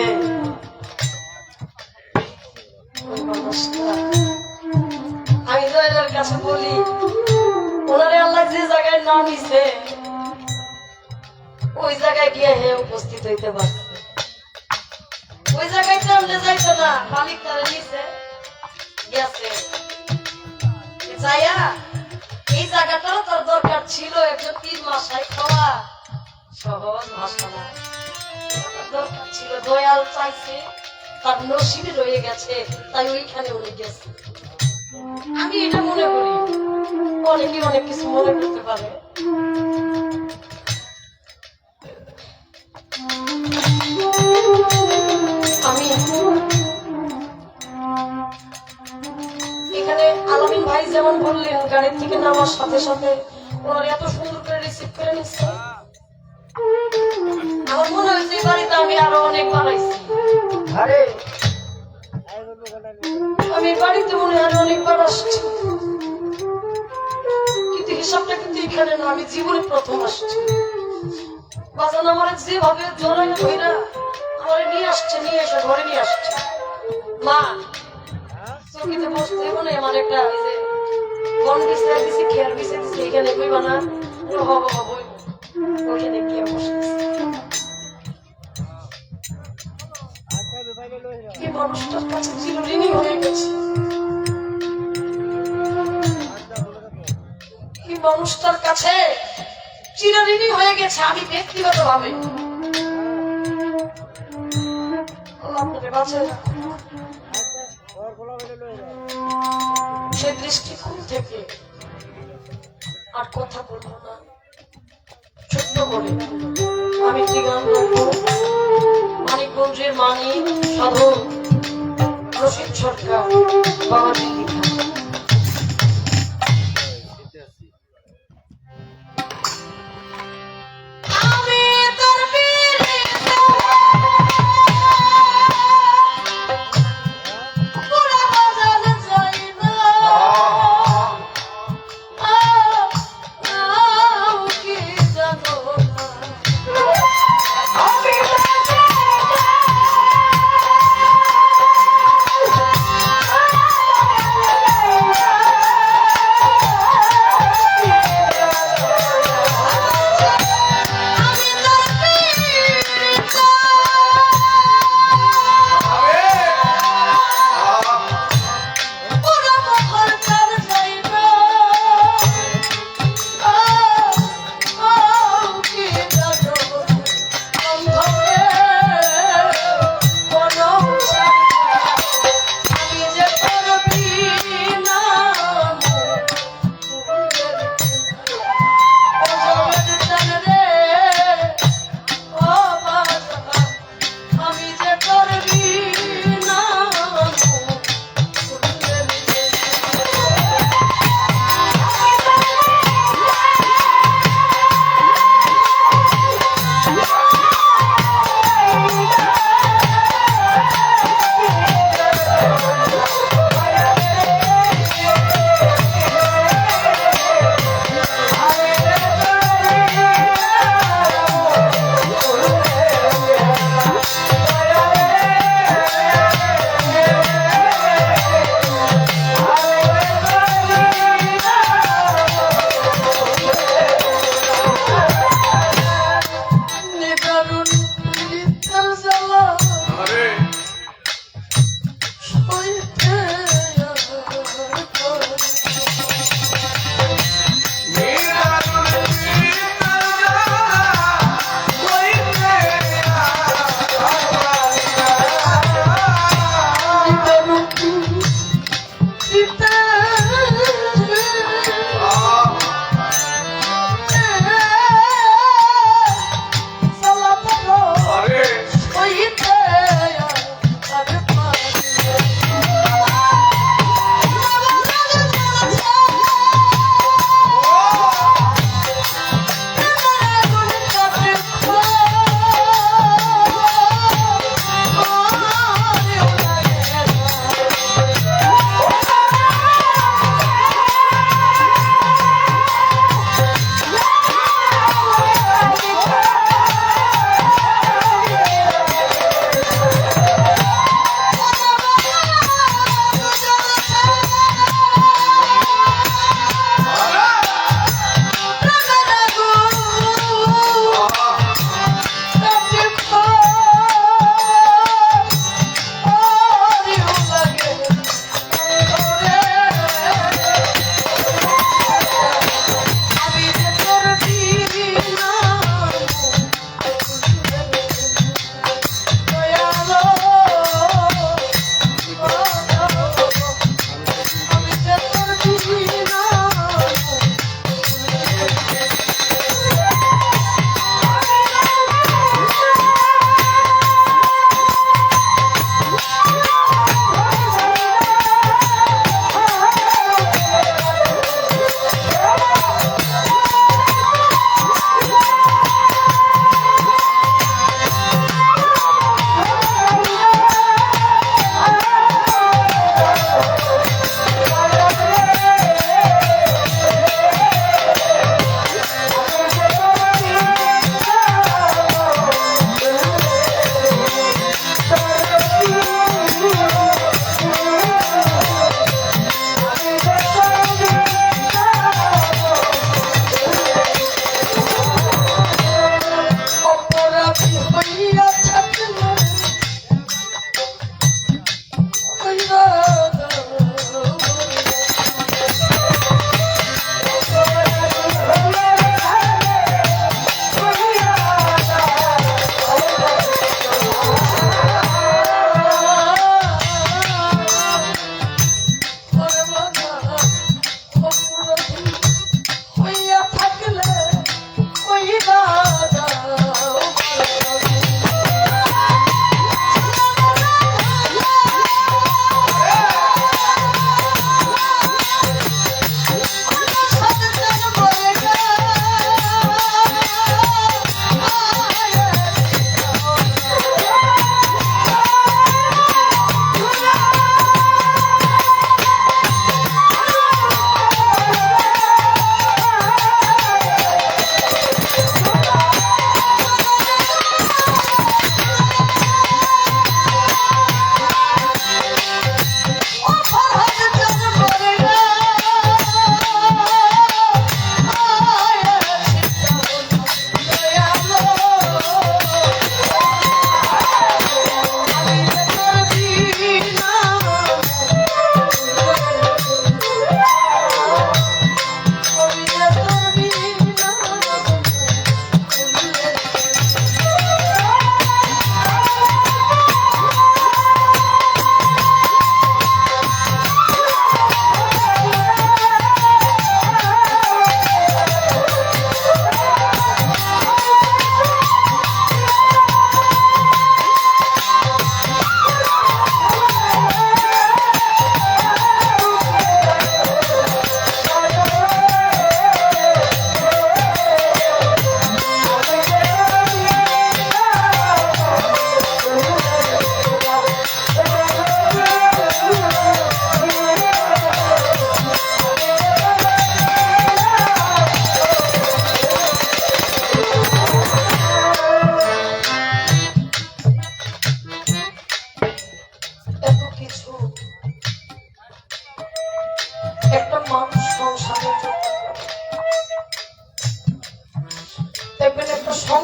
ওই মানুষটা। আমি জয়েলের কাছে বলি, ওনারে আল্লাহ যে জায়গায় না নিছে ওই জায়গায় গিয়ে হে উপস্থিত হইতে পারছে। ওই জায়গায় চাইলে যাইতো না, মালিক তারা নিছে গেছে যাইয়া। এই জায়গাটাও তার দরকার ছিল একজন পীর মশাই খাওয়া, সহজ ভাষা না, দরকার ছিল। দয়াল চাইছে, তার নসিবে রয়ে গেছে, তাই ওইখানে উনি গেছে। আমি এটা মনে করি, অনেকে অনেক কিছু মনে করতে পারে। আমি এখানে আলামিন ভাই যেমন বললেন, গাড়ির থেকে নামার সাথে সাথে ওনার এত সুন্দর করে রিসিভ করে নিচ্ছে, আমার মনে হয়েছে এই বাড়িতে আমি আরো অনেক বানাইছি। আরে আমি বাড়িতে মনে হয় অনেকবার আসছি, কিন্তু হিসাবটা কিন্তু এখানে না, আমি জীবনে প্রথম আসছি। বাজান আমার যেভাবে জড়াই ধইরা আমার নিয়ে আসছে, নিয়ে এসে ঘরে নিয়ে আসছে। মা চৌকিতে বসতে মনে আমার একটা ওই যে বন বিছাই দিছি, খেয়ার বিছাই দিছি, এখানে কইবা না হব হব, ওইখানে গিয়ে বসে এই মানুষটার কাছে চিরঋণী হয়ে গেছে। এই মানুষটার কাছে চিরঋণী হয়ে গেছে আমি ব্যক্তিগত ভাবে। সে দৃষ্টিকোণ থেকে আর কথা বলবো না, ছোট্ট করে আমি একটি গান গাইবো। মানিকগঞ্জের মানিক সাধু রশিদ সরকার বাবাজির লেখা।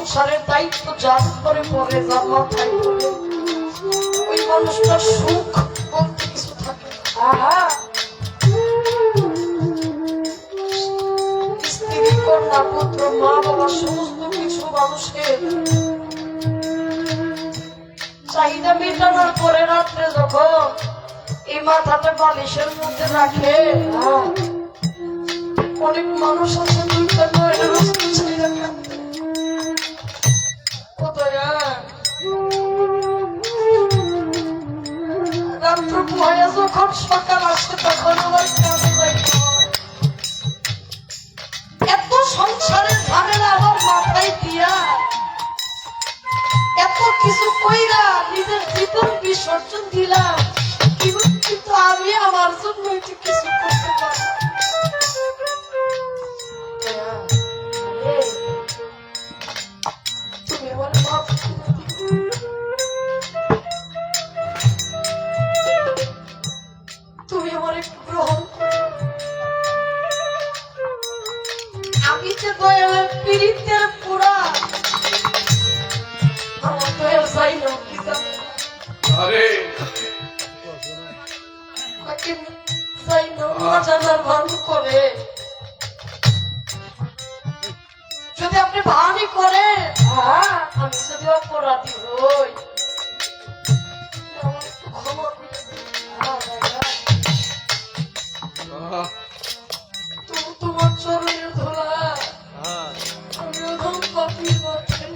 সংসারের দায়িত্ব যার করে পরে যার মাথায় পড়ে ওই মানুষটার সুখ বলতে কিছু থাকে না। স্ত্রী কন্যা পুত্র মা বাবা সমস্ত কিছু মানুষের চাহিদা মেটানোর পরে রাত্রে যখন এই মাথাটা বালিশের মধ্যে রাখে, অনেক মানুষ আছে দুইটা নয়নের রস্ত ছেড়ে কাঁদতে। রাত্র ভয়ে যখন সকাল আসে তখন আমার কাঁদে যাইতে হয়। এত সংসারের ঝামেলা আমার মাথায় দিয়া এত কিছু কইরা নিজের জীবন বিসর্জন দিলাম, কিন্তু আমি আমার জন্য একটু কিছু করতে পারি না। তুমি আমার মাফ করে দিও। তুমি আমার একটু গ্রহণ করো। আমি যে দয়ালের পীড়িতের পুরা আমার দয়াল চাই না কি জানে না। আরে আমাকে চাই না জানার ভান করে। যদি আপনি ভানি করেন আমি যদি অপরাধী হই আমার একটু ক্ষমা করে দিন। তোমার চরণের ধোলা আমি ওরকম পাপি করছেন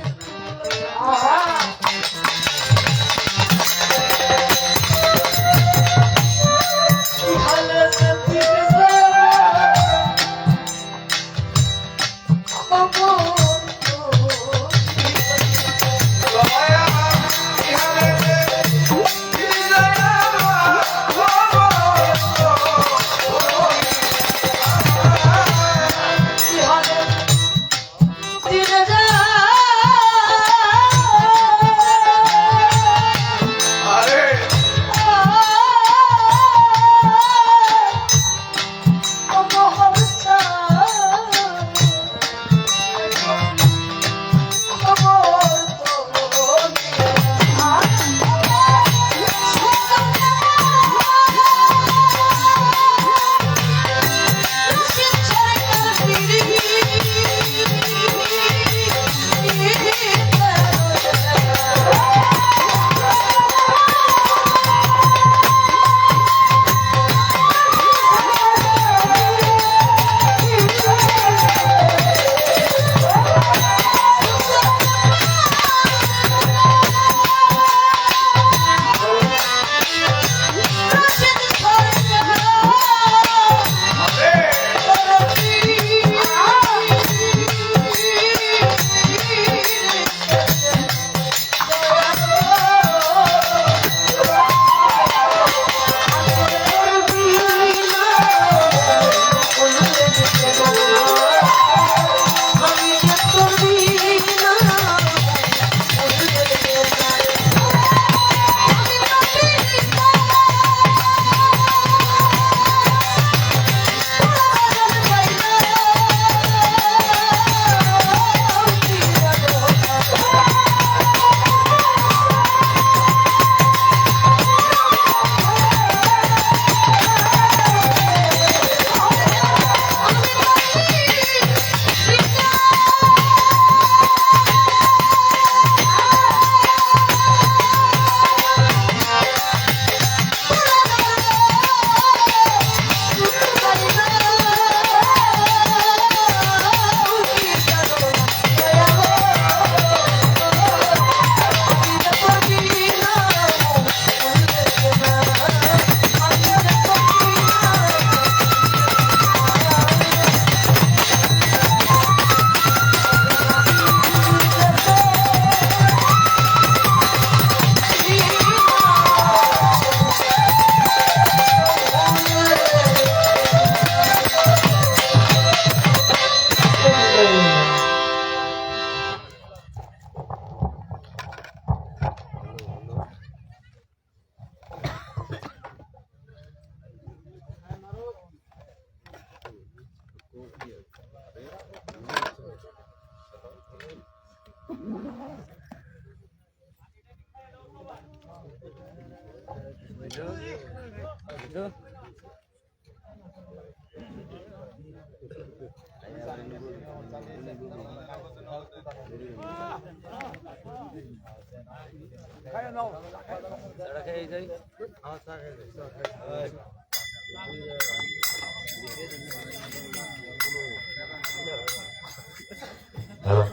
হ্যালো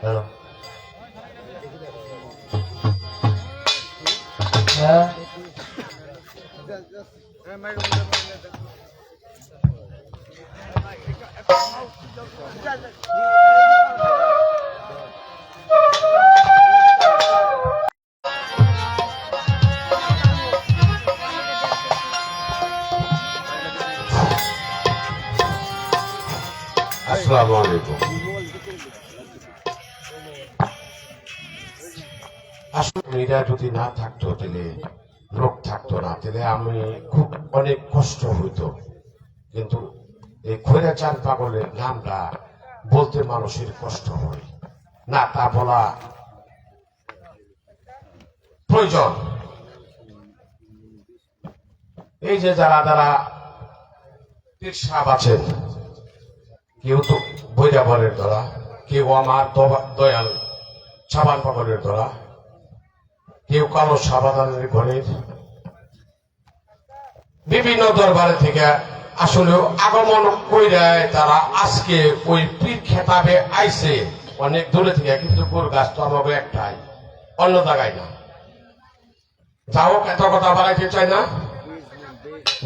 হ্যালো হ্যাঁ আসসালামু আলাইকুম। আসলে এরা যদি না থাকতো তাহলে লোক থাকতো না, তাহলে আমি খুব অনেক কষ্ট হইতো। কিন্তু এই খৈরাচাঁদ পাগলের নামটা বলতে মানুষের কষ্ট হয় না, তা বলা প্রয়োজন। এই যে যারা যারা পীর সাহেব আছেন, কেউ তো বৈরাবরের দ্বারা, কেউ আমার দয়াল সাবান পাগলের দ্বারা, কেউ কালো সাবাদানের ঘরের, বিভিন্ন দরবারে থেকে আসলে আগমন কইরায় তারা আজকে ওই পীর খেতাবে আইছে অনেক দূরে থেকে, কিন্তু গোর গাছ তো আমাকে একটাই, অন্য জায়গায় না। যাও এত কথা বাড়াইতে চাই না,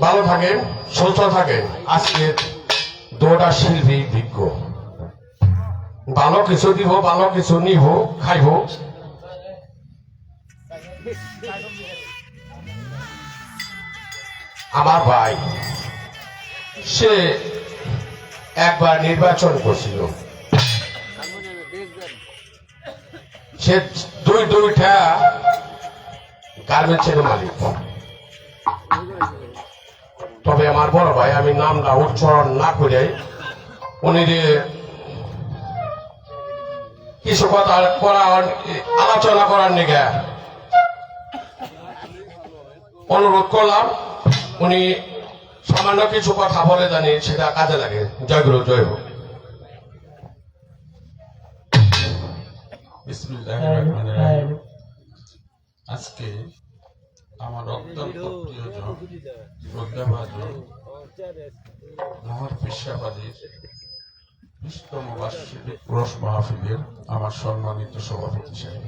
ভালো থাকেন, সুস্থ থাকেন। আজকে দোটা শিল্পী বিজ্ঞ, ভালো কিছু দিব, ভালো কিছু নিব, খাইব। আমার ভাই সে একবার নির্বাচন করছিল, সে দুইটা গার্মেন্টসের মালিক। তবে আমার বড় ভাই, আমি নামটা উচ্চারণ না করে উনি কিছু কথা আলোচনা করার নিগে অনুরোধ করলাম। উনি সামান্য কিছু কথা বলে জানি, সেটা কাজে লাগে। জয় গুরু, জয় হোক। বিসমিল্লাহির রহমানির রহিম। আজকে আমার অত্যন্ত প্রিয়জন শ্রদ্ধাভাজন মহর পেশাবাদীর 20তম বার্ষিক রস মাহফিলের আমার সম্মানিত সভাপতি সাহেব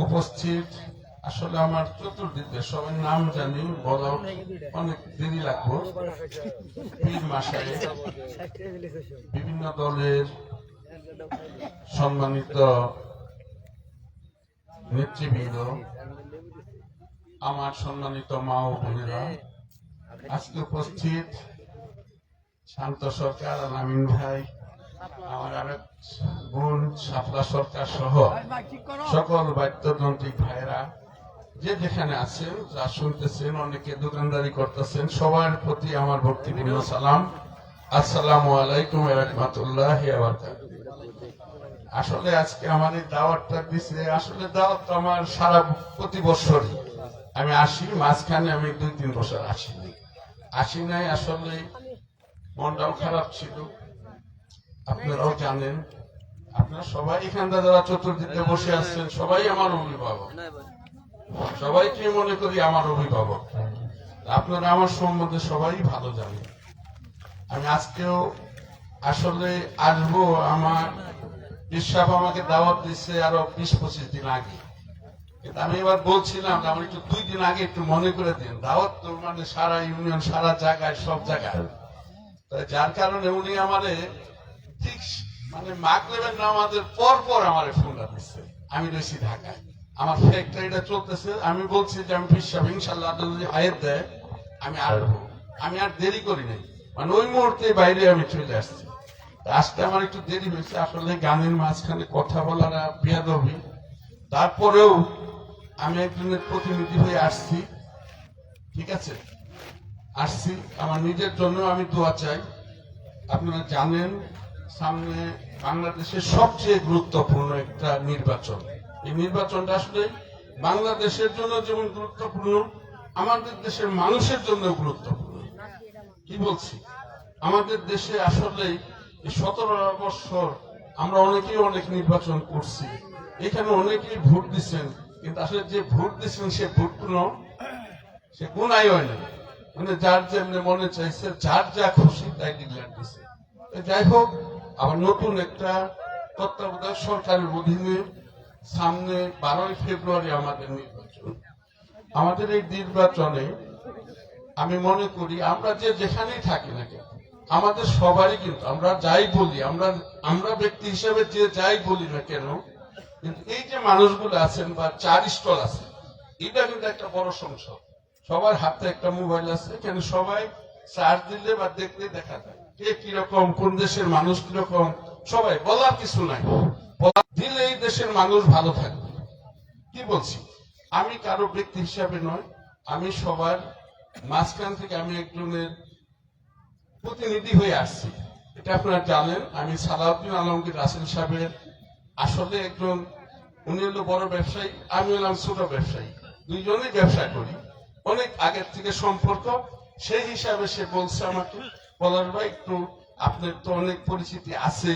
উপস্থিত। আসলে আমার চতুর্দিকে সবাই নাম জানি, বলা অনেক দেরি লাগবে। পীর মাসায় বিভিন্ন দলের সম্মানিত নেতৃবৃন্দ, আমার সম্মানিত মা ও বোনেরা, আজকে উপস্থিত শান্ত সরকার, আলামিন ভাই, আমার আরেক বোন শাপলা সরকার সহ সকল বাদ্যযন্ত্রিক ভাইরা যে যেখানে আছেন, যা শুনতেছেন, অনেকে দোকানদারি করতেছেন, সবার প্রতি আমার ভক্তিপূর্ণ সালাম। আসসালামু আলাইকুম ওয়া রাহমাতুল্লাহি ওয়া বারাকাতুহু। আসলে আজকে আমার এই দাওয়াতটা দিছে, আসলে দাওয়াত তো আমার সারা প্রতি বছরই আমি আসি, মাঝখানে আমি 2-3 বছর আসি নাই। আসলে মনটাও খারাপ ছিল, আপনারাও জানেন। আপনারা সবাই এখানটা যারা চতুর্দিকে বসে আসছেন, সবাই আমার অভিভাবক, সবাইকে মনে করি আমার অভিভাবক। আপনারা আমার সম্বন্ধে সবাই ভালো জানেন। আমি আজকেও আসলে আসবো, আমার বিশ্বাস আমাকে দাওয়াত দিচ্ছে আরো 20-25 দিন আগে, কিন্তু আমি এবার বলছিলাম যে আমার একটু 2 দিন আগে একটু মনে করে দিন। দাওয়াত তো মানে সারা ইউনিয়ন, সারা জায়গায়, সব জায়গায়। যার কারণে উনি আমারে ঠিক মানে মাগরিবের নামাজের পর আমারে ফোনটা দিচ্ছে। আমি রয়েছি ঢাকায়, আমার ফ্যাক্টরিটা চলতেছে। আমি বলছি যে আমি বিশ্বাস ইনশাল্লাহ যদি আয়ের দেয় আমি আসবো। আমি আর দেরি করি নাই, মানে ওই মুহূর্তে বাইরে আমি চলে আসছি। আজকে আমার একটু দেরি হয়েছে, আসলে গানের মাঝখানে কথা বলার বেয়াদবি। তারপরেও আমি একজনের প্রতিনিধি হয়ে আসছি, ঠিক আছে, আসছি। আমার নিজের জন্য আমি দোয়া চাই, আপনারা জানেন সামনে বাংলাদেশের সবচেয়ে গুরুত্বপূর্ণ একটা নির্বাচন। এই নির্বাচনটা আসলে বাংলাদেশের জন্য যেমন গুরুত্বপূর্ণ, আমাদের দেশের মানুষের জন্য গুরুত্বপূর্ণ। কি বলছি, আমাদের দেশে আসলে 17 বছর আমরা অনেকেই অনেক নির্বাচন করছি, এখানে অনেকেই ভোট দিচ্ছেন, কিন্তু আসলে যে ভোট দিচ্ছেন সে ভোটগুলো সে গুণাই হয় না, মানে যার যেমনি মনে চাইছে যার যা খুশি তাই ডিক্লেয়ার দিচ্ছে। যাই হোক, আবার নতুন একটা তত্ত্বাবধায়ক সরকারের অধীনে সামনে 12ই ফেব্রুয়ারি আমাদের নির্বাচন। আমাদের এই নির্বাচনে আমি মনে করি আমরা যে যেখানেই থাকি না কেন, আমাদের সবারই কিন্তু আমরা যাই বলি, আমরা ব্যক্তি হিসেবে যে যাই বলি না কেন, কিন্তু এই যে মানুষগুলো আছেন বা 4 স্টল আছে, এটা কিন্তু একটা বড় সংসদ। সবার হাতে একটা মোবাইল আছে, এখানে সবাই চার্জ দিলে বা দেখলে দেখা যায় কে কিরকম, কোন দেশের মানুষ কিরকম, সবাই বলার কিছু নাই, দিলে এই দেশের মানুষ ভালো থাকবে। কি বলছি, আমি কারো ব্যক্তি হিসাবে নয়, আমি সবার মাঝখান থেকে আমি একজনের প্রতিনিধি হয়ে আসছি। এটা আপনারা জানেন, আমি সালাউদ্দিন আলমগীর রাসেল সাহেবের আসলে একজন, উনি হলো বড় ব্যবসায়ী, আমি হলাম ছোট ব্যবসায়ী, দুইজনেই ব্যবসা করি, অনেক আগের থেকে সম্পর্ক। সেই হিসাবে সে বলছে আমাকে, বলার ভাই একটু আপনার তো অনেক পরিচিতি আছে